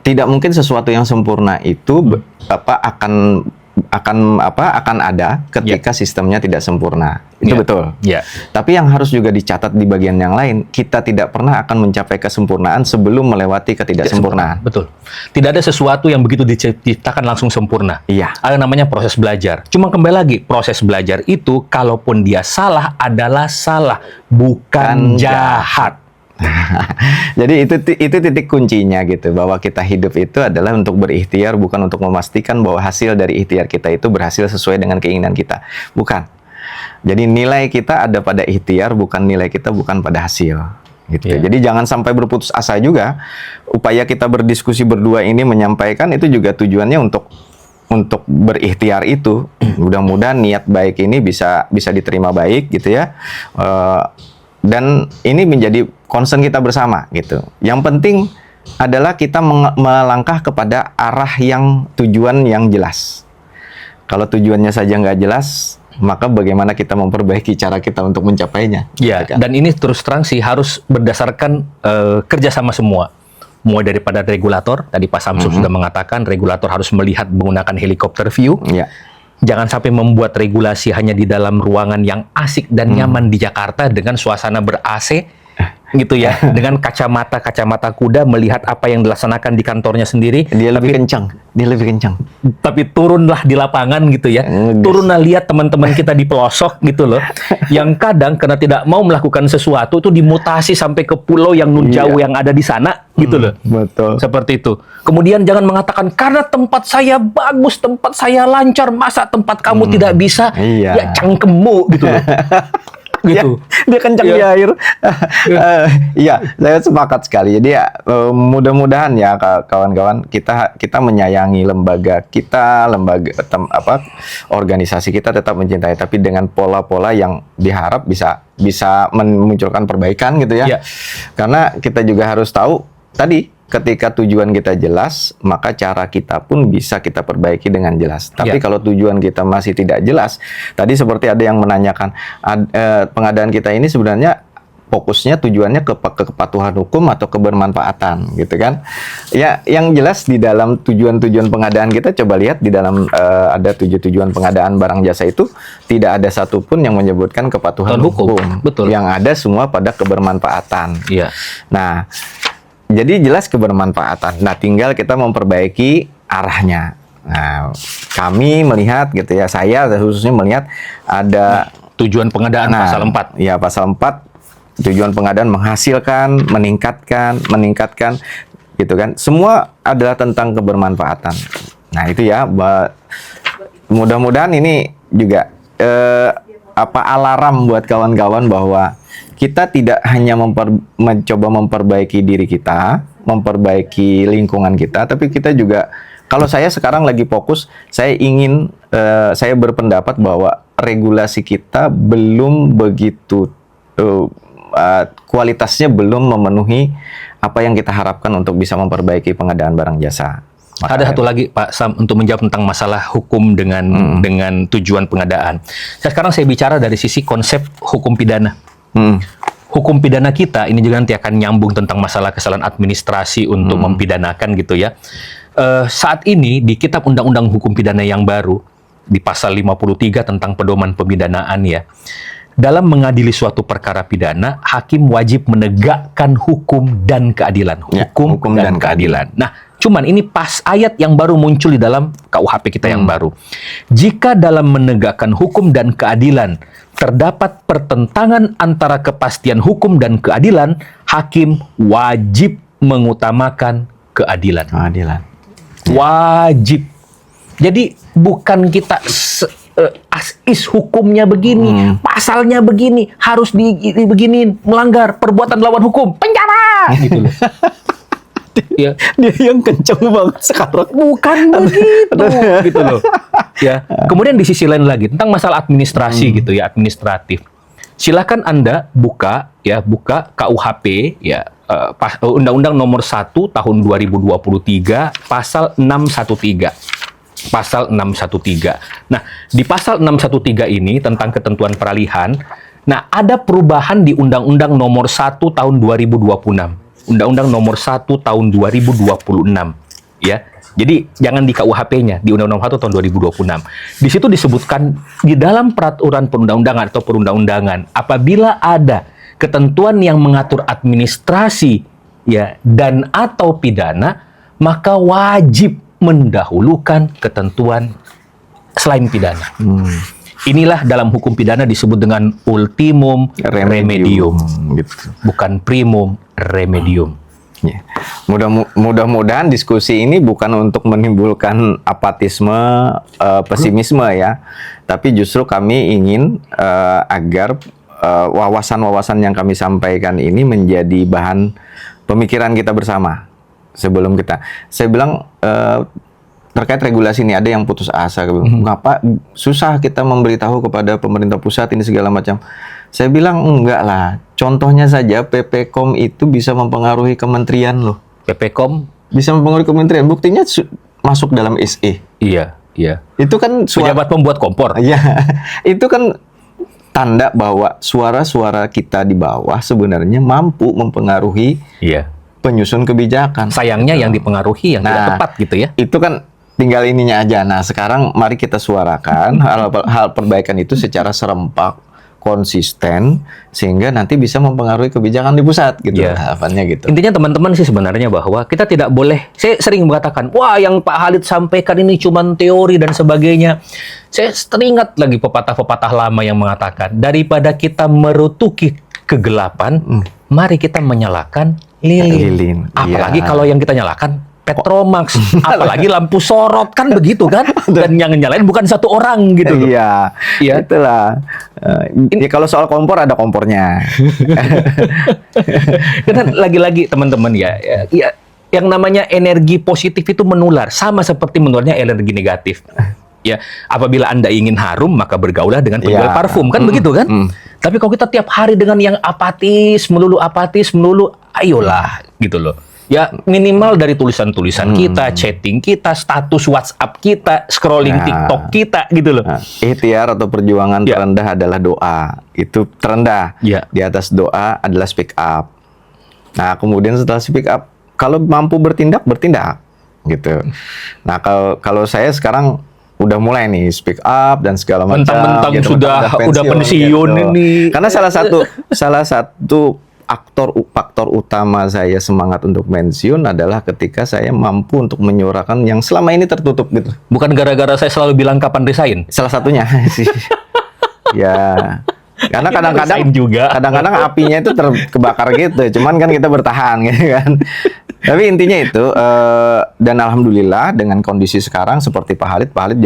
Tidak mungkin sesuatu yang sempurna itu akan ada ketika sistemnya tidak sempurna. Itu betul. Tapi yang harus juga dicatat di bagian yang lain, kita tidak pernah akan mencapai kesempurnaan sebelum melewati ketidaksempurnaan. Betul. Tidak ada sesuatu yang begitu diciptakan langsung sempurna. Ada namanya proses belajar. Cuma kembali lagi, proses belajar itu kalaupun dia salah adalah salah, bukan jahat. Jadi itu titik kuncinya gitu, bahwa kita hidup itu adalah untuk berikhtiar, bukan untuk memastikan bahwa hasil dari ikhtiar kita itu berhasil sesuai dengan keinginan kita. Bukan. Jadi nilai kita ada pada ikhtiar, bukan pada hasil. Gitu. Jadi jangan sampai berputus asa juga. Upaya kita berdiskusi berdua ini menyampaikan itu juga tujuannya untuk berikhtiar itu. Mudah-mudahan niat baik ini bisa diterima baik gitu ya. Dan ini menjadi concern kita bersama gitu. Yang penting adalah kita melangkah kepada arah tujuan yang jelas. Kalau tujuannya saja nggak jelas, maka bagaimana kita memperbaiki cara kita untuk mencapainya? Ya, dan ini terus terang sih harus berdasarkan kerjasama semua. Mulai daripada regulator, tadi Pak Samsul sudah mengatakan regulator harus melihat menggunakan helikopter view. Jangan sampai membuat regulasi hanya di dalam ruangan yang asik dan nyaman di Jakarta dengan suasana ber-AC gitu ya, dengan kacamata kuda melihat apa yang dilaksanakan di kantornya sendiri. Dia lebih kencang. Tapi turunlah di lapangan gitu ya. Turunlah lihat teman-teman kita di pelosok gitu loh. Yang kadang karena tidak mau melakukan sesuatu itu dimutasi sampai ke pulau yang jauh yang ada di sana gitu loh. Betul. Seperti itu. Kemudian jangan mengatakan karena tempat saya bagus, tempat saya lancar, masa tempat kamu tidak bisa? Ya cangkemmu gitu loh. Gitu. Dia kencang di air. Iya, saya sepakat sekali. Jadi mudah-mudahan ya kawan-kawan kita menyayangi lembaga kita, organisasi kita tetap mencintai, tapi dengan pola-pola yang diharap bisa memunculkan perbaikan gitu ya. Karena kita juga harus tahu tadi, ketika tujuan kita jelas, maka cara kita pun bisa kita perbaiki dengan jelas. Tapi kalau tujuan kita masih tidak jelas, tadi seperti ada yang menanyakan, pengadaan kita ini sebenarnya fokusnya tujuannya ke kepatuhan hukum atau kebermanfaatan, gitu kan? Ya, yang jelas di dalam tujuan-tujuan pengadaan kita, coba lihat di dalam ada 7 tujuan pengadaan barang jasa itu tidak ada satupun yang menyebutkan kepatuhan hukum. Betul. Yang ada semua pada kebermanfaatan. Nah, jadi jelas kebermanfaatan. Nah, tinggal kita memperbaiki arahnya. Nah, kami melihat gitu ya, saya khususnya melihat ada tujuan pengadaan pasal 4. Ya, pasal 4 tujuan pengadaan menghasilkan, meningkatkan gitu kan. Semua adalah tentang kebermanfaatan. Nah, itu ya, mudah-mudahan ini juga alarm buat kawan-kawan bahwa kita tidak hanya mencoba memperbaiki diri kita, memperbaiki lingkungan kita, tapi kita juga, kalau saya sekarang lagi fokus, saya berpendapat bahwa regulasi kita belum begitu, kualitasnya belum memenuhi apa yang kita harapkan untuk bisa memperbaiki pengadaan barang jasa. Ada satu lagi Pak Sam untuk menjawab tentang masalah hukum dengan tujuan pengadaan. Sekarang saya bicara dari sisi konsep hukum pidana. Hukum pidana kita ini juga nanti akan nyambung tentang masalah kesalahan administrasi untuk mempidanakan gitu ya. Saat ini di Kitab Undang-Undang Hukum Pidana yang baru di pasal 53 tentang pedoman pemidanaan ya. Dalam mengadili suatu perkara pidana, hakim wajib menegakkan hukum dan keadilan. Hukum dan keadilan. Nah, cuman ini pas ayat yang baru muncul di dalam KUHP kita yang baru. Jika dalam menegakkan hukum dan keadilan terdapat pertentangan antara kepastian hukum dan keadilan, hakim wajib mengutamakan keadilan. Wajib. Jadi bukan kita as-is hukumnya begini, pasalnya begini, harus beginiin, melanggar, perbuatan lawan hukum, penjara gitu loh. Dia yang kenceng banget sekarang. Bukan begitu gitu loh. Ya. Kemudian di sisi lain lagi tentang masalah administrasi gitu ya, administratif. Silakan Anda buka KUHP ya, Undang-Undang Nomor 1 Tahun 2023 Pasal 613. Pasal 613. Nah, di pasal 613 ini tentang ketentuan peralihan, nah ada perubahan di Undang-Undang Nomor 1 Tahun 2026. Undang-Undang Nomor 1 Tahun 2026 ya. Jadi jangan di KUHP-nya, di Undang-Undang 1 Tahun 2026. Di situ disebutkan di dalam peraturan perundang-undangan atau perundang-undangan, apabila ada ketentuan yang mengatur administrasi ya dan atau pidana, maka wajib mendahulukan ketentuan selain pidana. Inilah dalam hukum pidana disebut dengan ultimum remedium, gitu. Bukan primum remedium. Ya. Mudah-mudahan diskusi ini bukan untuk menimbulkan apatisme, pesimisme ya, tapi justru kami ingin agar wawasan-wawasan yang kami sampaikan ini menjadi bahan pemikiran kita bersama. Sebelum saya bilang terkait regulasi ini ada yang putus asa, ngapa susah kita memberitahu kepada pemerintah pusat ini segala macam. Saya bilang enggak lah. Contohnya saja PPKOM itu bisa mempengaruhi kementerian loh. PPKOM bisa mempengaruhi kementerian. Buktinya masuk dalam SE. Iya. Itu kan pejabat pembuat kompor. Iya. Itu kan tanda bahwa suara-suara kita di bawah sebenarnya mampu mempengaruhi penyusun kebijakan. Sayangnya yang dipengaruhi yang tidak tepat gitu ya. Itu kan tinggal ininya aja. Nah, sekarang mari kita suarakan hal perbaikan itu secara serempak, konsisten, sehingga nanti bisa mempengaruhi kebijakan di pusat gitu. Harapannya gitu. Intinya teman-teman sih sebenarnya bahwa kita tidak boleh, saya sering mengatakan, wah yang Pak Khalid sampaikan ini cuma teori dan sebagainya. Saya teringat lagi pepatah-pepatah lama yang mengatakan, daripada kita merutuki kegelapan, mari kita menyalakan lilin. Apalagi kalau yang kita nyalakan Petromax, apalagi lampu sorot kan begitu kan, dan yang nyalain bukan satu orang gitu. Iya, itulah. Ya kalau soal kompor ada kompornya. Karena lagi-lagi teman-teman ya, yang namanya energi positif itu menular, sama seperti menularnya energi negatif. Ya, apabila Anda ingin harum maka bergaulah dengan penjual parfum kan begitu kan. Tapi kalau kita tiap hari dengan yang apatis melulu, ayolah gitu loh. Ya minimal dari tulisan-tulisan kita, chatting kita, status WhatsApp kita, scrolling TikTok kita gitu loh. Ikhtiar atau perjuangan terendah adalah doa. Itu terendah. Di atas doa adalah speak up. Nah, kemudian setelah speak up, kalau mampu bertindak gitu. Nah, kalau saya sekarang udah mulai nih speak up dan segala macam. Mentang-mentang gitu, udah pensiun gitu. Ini. Karena salah satu faktor utama saya semangat untuk pensiun adalah ketika saya mampu untuk menyuarakan yang selama ini tertutup gitu. Bukan gara-gara saya selalu bilang kapan resign. Salah satunya sih. Ya. Karena kadang-kadang apinya itu kebakar gitu. Cuman kan kita bertahan gitu kan. Tapi intinya itu dan alhamdulillah dengan kondisi sekarang seperti Pak Khalid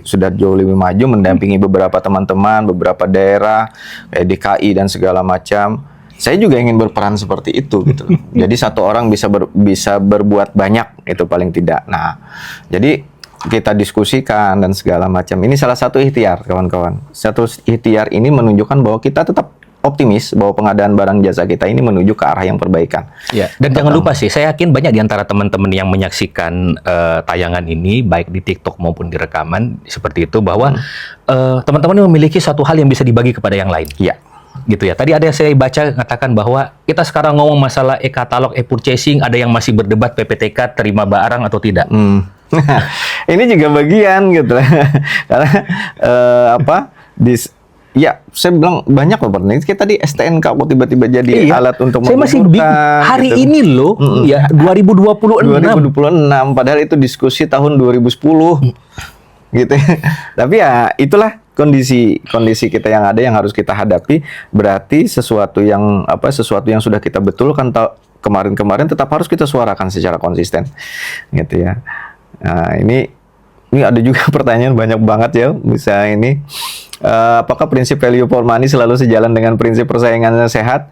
sudah jauh lebih maju mendampingi beberapa teman-teman, beberapa daerah kayak DKI dan segala macam. Saya juga ingin berperan seperti itu gitu. Jadi satu orang bisa berbuat banyak itu paling tidak. Nah, jadi kita diskusikan dan segala macam. Ini salah satu ikhtiar kawan-kawan. Satu ikhtiar ini menunjukkan bahwa kita tetap optimis bahwa pengadaan barang jasa kita ini menuju ke arah yang perbaikan. Ya, dan jangan lupa sih, saya yakin banyak di antara teman-teman yang menyaksikan tayangan ini baik di TikTok maupun di rekaman seperti itu bahwa teman-teman memiliki satu hal yang bisa dibagi kepada yang lain. Iya. Gitu ya. Tadi ada yang saya baca mengatakan bahwa kita sekarang ngomong masalah e-katalog, e-purchasing, ada yang masih berdebat PPTK terima barang atau tidak. Ini juga bagian gitu. Karena ya, saya bilang banyak loh pernah. Kita di STNK kok tiba-tiba jadi alat untuk saya masih hari gitu. Ini loh, ya 2026. Padahal itu diskusi tahun 2010. Gitu. Tapi ya itulah kondisi kita yang ada yang harus kita hadapi. Berarti sesuatu yang sudah kita betulkan kemarin-kemarin tetap harus kita suarakan secara konsisten. Gitu ya. Nah, ini ada juga pertanyaan banyak banget ya. Bisa ini apakah prinsip value for money selalu sejalan dengan prinsip persaingan yang sehat?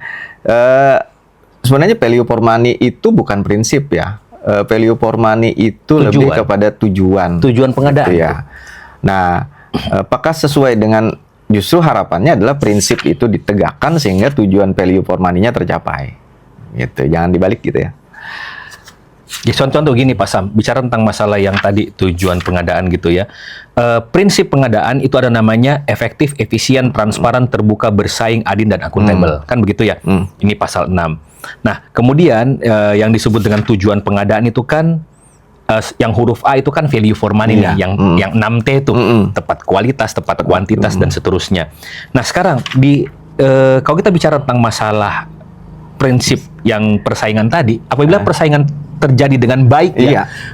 Sebenarnya value for money itu bukan prinsip ya. Value for money itu lebih kepada tujuan pengadaan. Gitu ya. Nah, apakah sesuai dengan Justru harapannya adalah prinsip itu ditegakkan sehingga tujuan value for money-nya tercapai. Gitu, jangan dibalik gitu ya. Ya, contoh gini Pak Sam, bicara tentang masalah yang tadi tujuan pengadaan gitu ya. Prinsip pengadaan itu ada namanya efektif, efisien, transparan, terbuka, bersaing, adil, dan akuntabel. Kan begitu ya? Ini pasal 6. Nah, kemudian yang disebut dengan tujuan pengadaan itu kan yang huruf A itu kan value for money nih, yang 6T itu tepat kualitas, tepat kuantitas, dan seterusnya. Nah, sekarang kalau kita bicara tentang masalah prinsip yang persaingan tadi, apabila persaingan terjadi dengan baik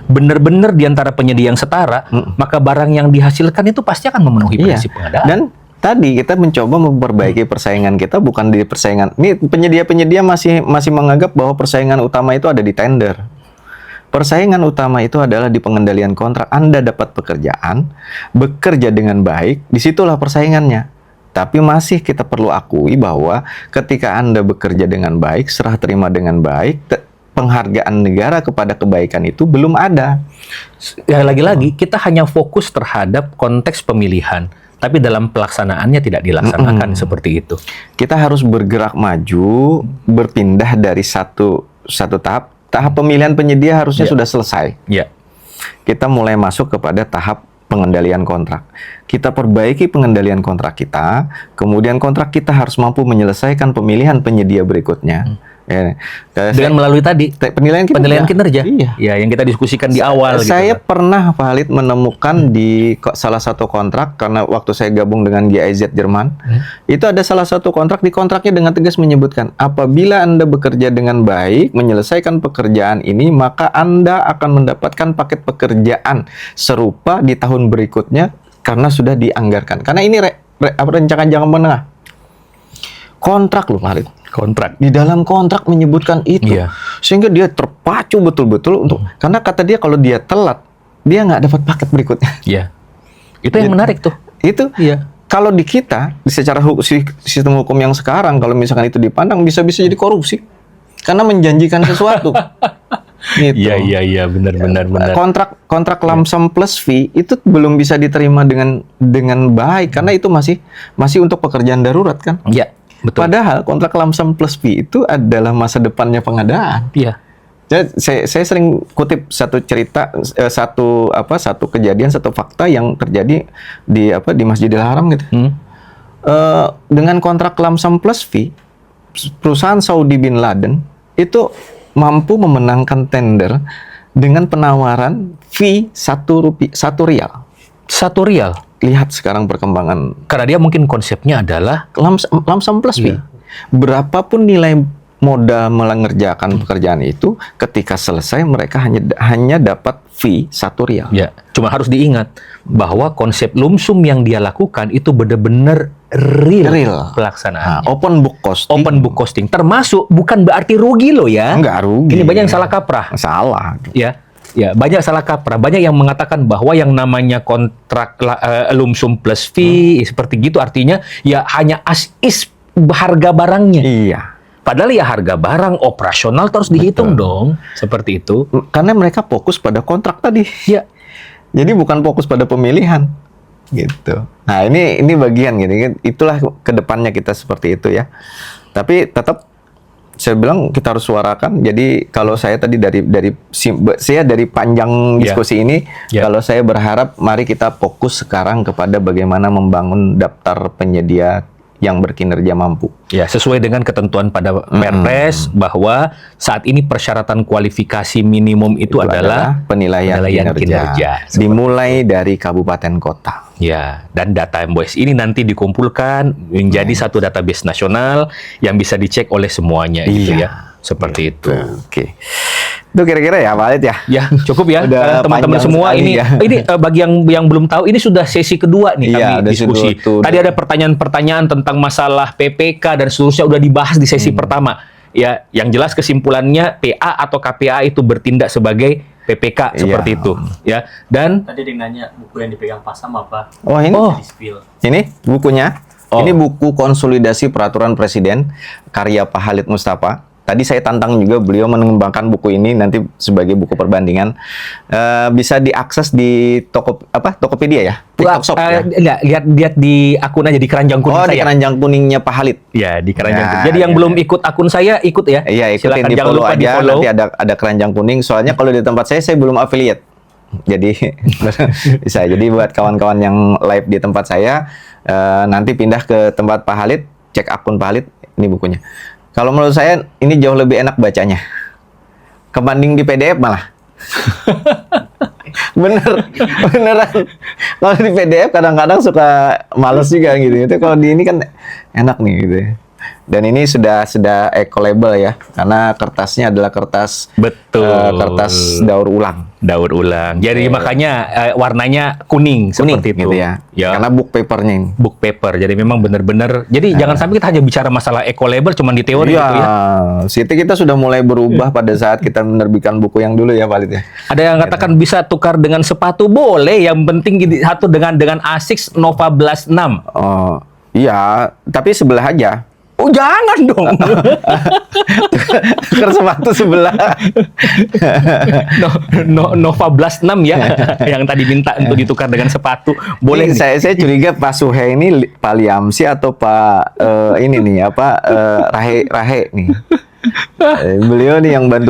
benar-benar di antara penyedia yang setara, maka barang yang dihasilkan itu pasti akan memenuhi prinsip pengadaan. Dan tadi kita mencoba memperbaiki persaingan kita bukan di persaingan. Ini penyedia-penyedia masih menganggap bahwa persaingan utama itu ada di tender. Persaingan utama itu adalah di pengendalian kontrak. Anda dapat pekerjaan, bekerja dengan baik, disitulah persaingannya. Tapi masih kita perlu akui bahwa ketika Anda bekerja dengan baik, serah terima dengan baik, penghargaan negara kepada kebaikan itu belum ada. Ya, lagi-lagi kita hanya fokus terhadap konteks pemilihan, tapi dalam pelaksanaannya tidak dilaksanakan seperti itu. Kita harus bergerak maju, berpindah dari satu tahap. Tahap pemilihan penyedia harusnya sudah selesai. Kita mulai masuk kepada tahap pengendalian kontrak. Kita perbaiki pengendalian kontrak kita, kemudian kontrak kita harus mampu menyelesaikan pemilihan penyedia berikutnya. Dengan melalui tadi penilaian kinerja. Ya, yang kita diskusikan di awal. Saya pernah Pak Halid menemukan di salah satu kontrak, karena waktu saya gabung dengan GIZ Jerman, itu ada salah satu kontrak, di kontraknya dengan tegas menyebutkan, apabila Anda bekerja dengan baik, menyelesaikan pekerjaan ini, maka Anda akan mendapatkan paket pekerjaan serupa di tahun berikutnya karena sudah dianggarkan. Karena ini rencana jangka menengah. Kontrak loh Pak Halid. Kontrak. Di dalam kontrak menyebutkan itu. Sehingga dia terpacu betul-betul untuk, karena kata dia kalau dia telat, dia nggak dapat paket berikutnya. Itu yang menarik tuh. Itu kalau di kita, secara sistem hukum yang sekarang, kalau misalkan itu dipandang, bisa-bisa jadi korupsi. Karena menjanjikan sesuatu. Gitu. Iya, benar. Kontrak lump sum plus fee itu belum bisa diterima dengan baik, karena itu masih untuk pekerjaan darurat kan. Betul. Padahal kontrak lump sum plus fee itu adalah masa depannya pengadaan. Saya sering kutip satu cerita, satu kejadian, satu fakta yang terjadi di Masjidil Haram gitu. Dengan kontrak lump sum plus fee, perusahaan Saudi Bin Laden itu mampu memenangkan tender dengan penawaran fee 1 rial. 1 rial. Lihat sekarang perkembangan. Karena dia mungkin konsepnya adalah lump sum plus fee. Berapapun nilai modal mengerjakan pekerjaan itu, ketika selesai mereka hanya dapat fee 1 rial. Cuma harus diingat bahwa konsep lump sum yang dia lakukan itu benar-benar real pelaksanaan. Open book costing. Termasuk bukan berarti rugi loh ya. Enggak rugi. Ini banyak yang salah kaprah. Salah. Ya, banyak salah kaprah. Banyak yang mengatakan bahwa yang namanya kontrak lump sum plus fee seperti gitu artinya ya hanya as is harga barangnya. Padahal ya harga barang operasional terus dihitung dong, seperti itu. Karena mereka fokus pada kontrak tadi. Jadi bukan fokus pada pemilihan. Gitu. Nah, ini bagian gitu. Itulah kedepannya kita seperti itu ya. Tapi tetap saya bilang kita harus suarakan. Jadi kalau saya tadi dari panjang diskusi ini, kalau saya berharap mari kita fokus sekarang kepada bagaimana membangun daftar penyedia yang berkinerja mampu. Sesuai dengan ketentuan pada Perpres bahwa saat ini persyaratan kualifikasi minimum itu adalah penilaian kinerja. Dimulai dari kabupaten kota. Dan data MBOS ini nanti dikumpulkan menjadi satu database nasional yang bisa dicek oleh semuanya gitu ya. Seperti itu. Oke. Itu kira-kira ya Pak Halid ya. Cukup ya teman-teman semua ini. Ini bagi yang belum tahu, ini sudah sesi kedua nih kami diskusi. Tadi ada pertanyaan-pertanyaan tentang masalah PPK dan seterusnya udah dibahas di sesi pertama. Yang jelas kesimpulannya PA atau KPA itu bertindak sebagai PPK seperti itu ya. Dan tadi dia nanya buku yang dipegang Pak Sam apa? Ini bukunya. Ini buku konsolidasi peraturan presiden karya Pak Halid Mustafa. tadi saya tantang juga beliau mengembangkan buku ini nanti sebagai buku perbandingan. Bisa diakses di Tokopedia ya? TikTok Shop ya? Enggak, lihat di akun aja di keranjang kuning saya. Di keranjang kuningnya Pak Halid. Ya, di keranjang kuning. Jadi yang belum ikut akun saya, ikut ya. Iya, ikutin, silakan, di jangan follow lupa aja. di-follow. Nanti ada keranjang kuning. Soalnya kalau di tempat saya belum affiliate. Jadi bisa. Jadi buat kawan-kawan yang live di tempat saya, nanti pindah ke tempat Pak Halid, cek akun Pak Halid, ini bukunya. Kalau menurut saya ini jauh lebih enak bacanya kebanding di PDF malah. Beneran. Kalau di PDF kadang-kadang suka males juga gitu. Itu kalau di ini kan enak nih gitu. Dan ini sudah eco label ya, karena kertasnya adalah kertas kertas daur ulang. Jadi makanya warnanya kuning seperti itu gitu ya. Karena book papernya ini. Book paper. Jadi memang benar-benar. Jadi jangan sampai kita hanya bicara masalah eco label cuma di teori gitu ya. Kita sudah mulai berubah pada saat kita menerbitkan buku yang dulu ya, Pak Lid ya. Ada yang katakan bisa tukar dengan sepatu, boleh. Yang penting satu dengan Asics Nova Blast 6. Oh, iya, tapi sebelah aja. Oh, jangan dong. Tukar sepatu sebelah. Nova Blast 6 ya, yang tadi minta untuk ditukar dengan sepatu. Boleh. Saya curiga Pak Suhe ini Pak Liamsi atau Pak ini nih Rahe nih. Beliau nih yang bantu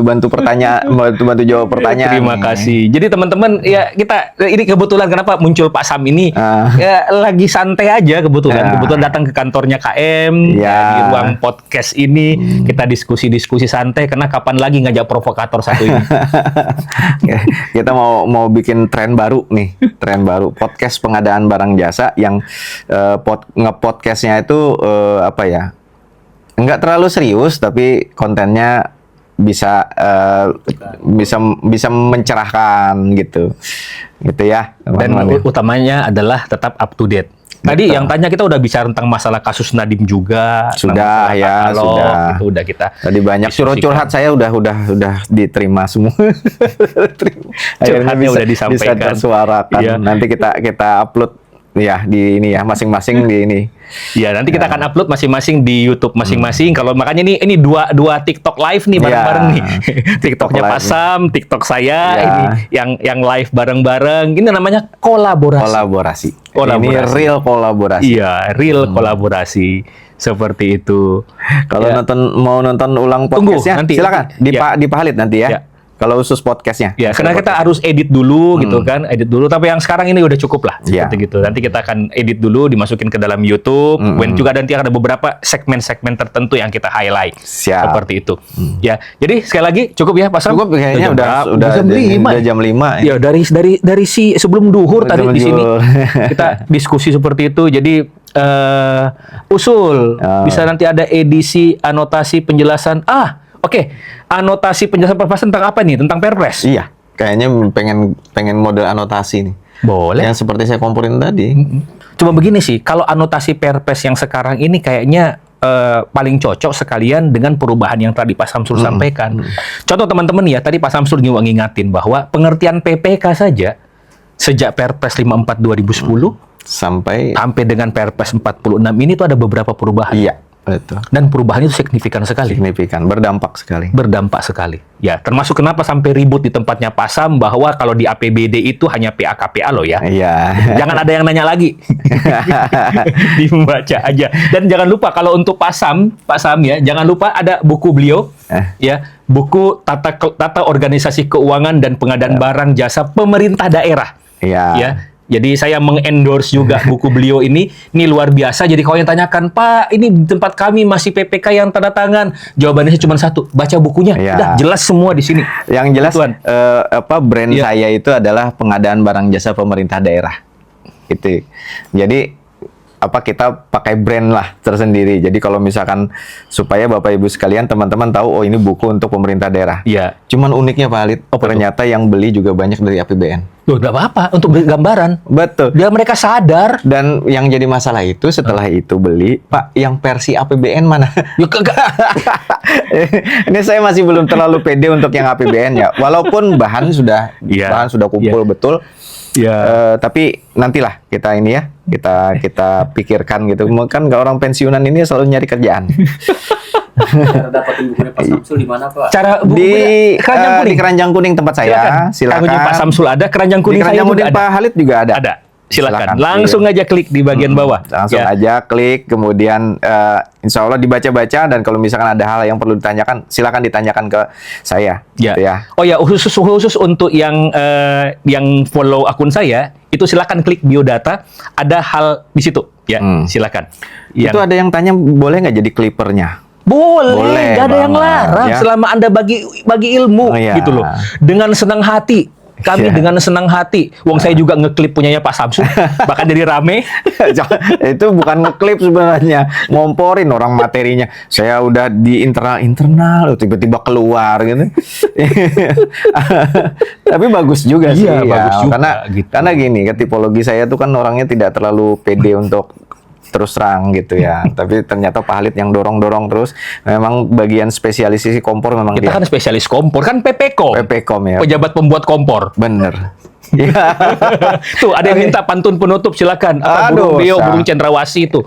jawab pertanyaan. Terima kasih. Jadi teman-teman ya, kita ini kebetulan kenapa muncul Pak Sam ini ya, lagi santai aja kebetulan datang ke kantornya KM di ruang podcast ini, kita diskusi santai karena kapan lagi ngajak provokator satu ini. Kita mau bikin tren baru podcast pengadaan barang jasa yang ngepodcastnya itu enggak terlalu serius tapi kontennya bisa mencerahkan gitu ya. Dan utamanya adalah tetap up to date. Tadi yang tanya kita udah bicara tentang masalah kasus Nadiem juga. Sudah. Itu udah kita. Tadi banyak curhat saya udah diterima semua. Curhatnya udah disampaikan. Bisa tersuarakan. Iya. Nanti kita upload ya di ini ya, masing-masing di ini. Ya, nanti kita akan upload masing-masing di YouTube masing-masing. Kalau makanya ini dua TikTok live nih bareng-bareng nih. TikToknya Pak Sam, TikTok saya, ini yang live bareng-bareng. Ini namanya kolaborasi. Ini real kolaborasi. Iya, real kolaborasi. Seperti itu. Kalau mau nonton ulang podcastnya, nanti silakan di Pak Halid nanti ya. Kalau khusus podcastnya. Ya, karena kita harus edit dulu gitu kan, edit dulu. Tapi yang sekarang ini udah cukup lah, seperti gitu. Nanti kita akan edit dulu, dimasukin ke dalam YouTube. Juga nanti ada beberapa segmen-segmen tertentu yang kita highlight. Seperti itu. Ya, jadi sekali lagi cukup ya, Pak Sam. Cukup kayaknya udah jam 5. Ya, dari sebelum duhur tadi di sini kita diskusi seperti itu. Jadi usul bisa nanti ada edisi anotasi penjelasan. Oke, anotasi penjelasan Perpres tentang apa nih? Tentang Perpres? Iya, kayaknya pengen model anotasi nih. Boleh. Yang seperti saya komporin tadi. Cuma begini sih, kalau anotasi Perpres yang sekarang ini kayaknya paling cocok sekalian dengan perubahan yang tadi Pak Samsul sampaikan. Contoh teman-teman ya, tadi Pak Samsul ngingatin bahwa pengertian PPK saja sejak Perpres 54 2010 sampai dengan Perpres 46 ini tuh ada beberapa perubahan. Iya. Betul. Dan perubahannya itu signifikan sekali. Berdampak sekali. Ya, termasuk kenapa sampai ribut di tempatnya Pak Sam bahwa kalau di APBD itu hanya PA-KPA loh ya. Iya. Jangan ada yang nanya lagi. Dibaca aja. Dan jangan lupa kalau untuk Pak Sam ya, jangan lupa ada buku beliau ya, buku tata organisasi keuangan dan pengadaan barang jasa pemerintah daerah. Iya. Ya. Jadi saya mengendorse juga buku beliau ini luar biasa. Jadi kalau yang tanyakan, Pak, ini di tempat kami masih PPK yang tanda tangan. Jawabannya cuma satu, baca bukunya. Udah jelas semua di sini. Yang jelas brand saya itu adalah pengadaan barang jasa pemerintah daerah. Itu. Jadi kita pakai brand lah tersendiri. Jadi kalau misalkan supaya Bapak Ibu sekalian teman-teman tahu ini buku untuk pemerintah daerah. Iya. Cuman uniknya Pak Halid, ternyata yang beli juga banyak dari APBN. Loh, nggak apa-apa untuk beli gambaran. Betul. Biar mereka sadar. Dan yang jadi masalah itu setelah itu beli, Pak, yang versi APBN mana? Ini saya masih belum terlalu pede untuk yang APBN ya. Walaupun bahan sudah kumpul betul. Ya. Tapi nantilah kita ini ya, kita pikirkan gitu. Kan orang pensiunan ini selalu nyari kerjaan. Cara dapatin bukunya Pak Samsul di mana Pak? Cara Di Keranjang Kuning. di Keranjang Kuning tempat saya. Silakan. Pak Samsul ada, Keranjang Di Kuning saya Keranjang juga Kuning ada. Pak Halid juga ada. Ada. Silakan. Silakan. Langsung aja klik di bagian bawah. Langsung Ya. aja klik, kemudian insya Allah dibaca-baca, dan kalau misalkan ada hal yang perlu ditanyakan, silakan ditanyakan ke saya. Ya. Gitu ya. Oh ya, khusus untuk yang follow akun saya, itu silakan klik biodata, ada hal di situ. Ya, silakan. Itu ada yang tanya boleh nggak jadi clippernya? Boleh, nggak ada yang banget, larang ya. selama Anda bagi ilmu Oh, iya. gitu loh. Dengan senang hati. Kami Iya. dengan senang hati. Wong saya juga ngeklip punyanya Pak Samsul, bahkan jadi rame. Itu bukan ngeklip sebenarnya, ngomporin orang materinya. Saya udah di internal tiba-tiba keluar gitu. Tapi bagus juga sih. Iya, bagus juga, Karena gitu. gini, tipologi saya tuh kan orangnya tidak terlalu pede untuk terus terang gitu ya. Tapi ternyata Pak Halid yang dorong-dorong terus. Memang bagian spesialisasi kompor memang Kita dia. kan spesialis kompor, kan PPKOM. PPKOM ya. Pejabat pembuat kompor. Bener. Iya. Tuh, ada yang minta pantun penutup, silakan. Apa, Aduh, burung beo, Sa. burung cendrawasih itu.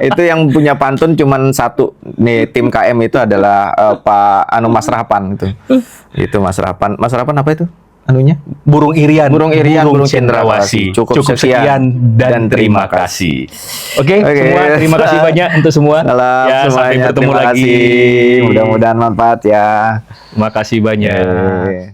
Itu yang punya pantun cuman satu nih, tim KM itu adalah Pak Mas Rahpan itu. Itu Mas Rahpan. Mas Rahpan apa itu? Anunya? Burung irian, Burung irian, burung cendrawasih. cendrawasih. Cukup sekian dan terima kasih. Oke, Oke. semua terima kasih banyak untuk semua. Salam Ya, sampai semuanya. bertemu Terima lagi. kasih. Mudah-mudahan manfaat ya. Terima kasih banyak. Oke.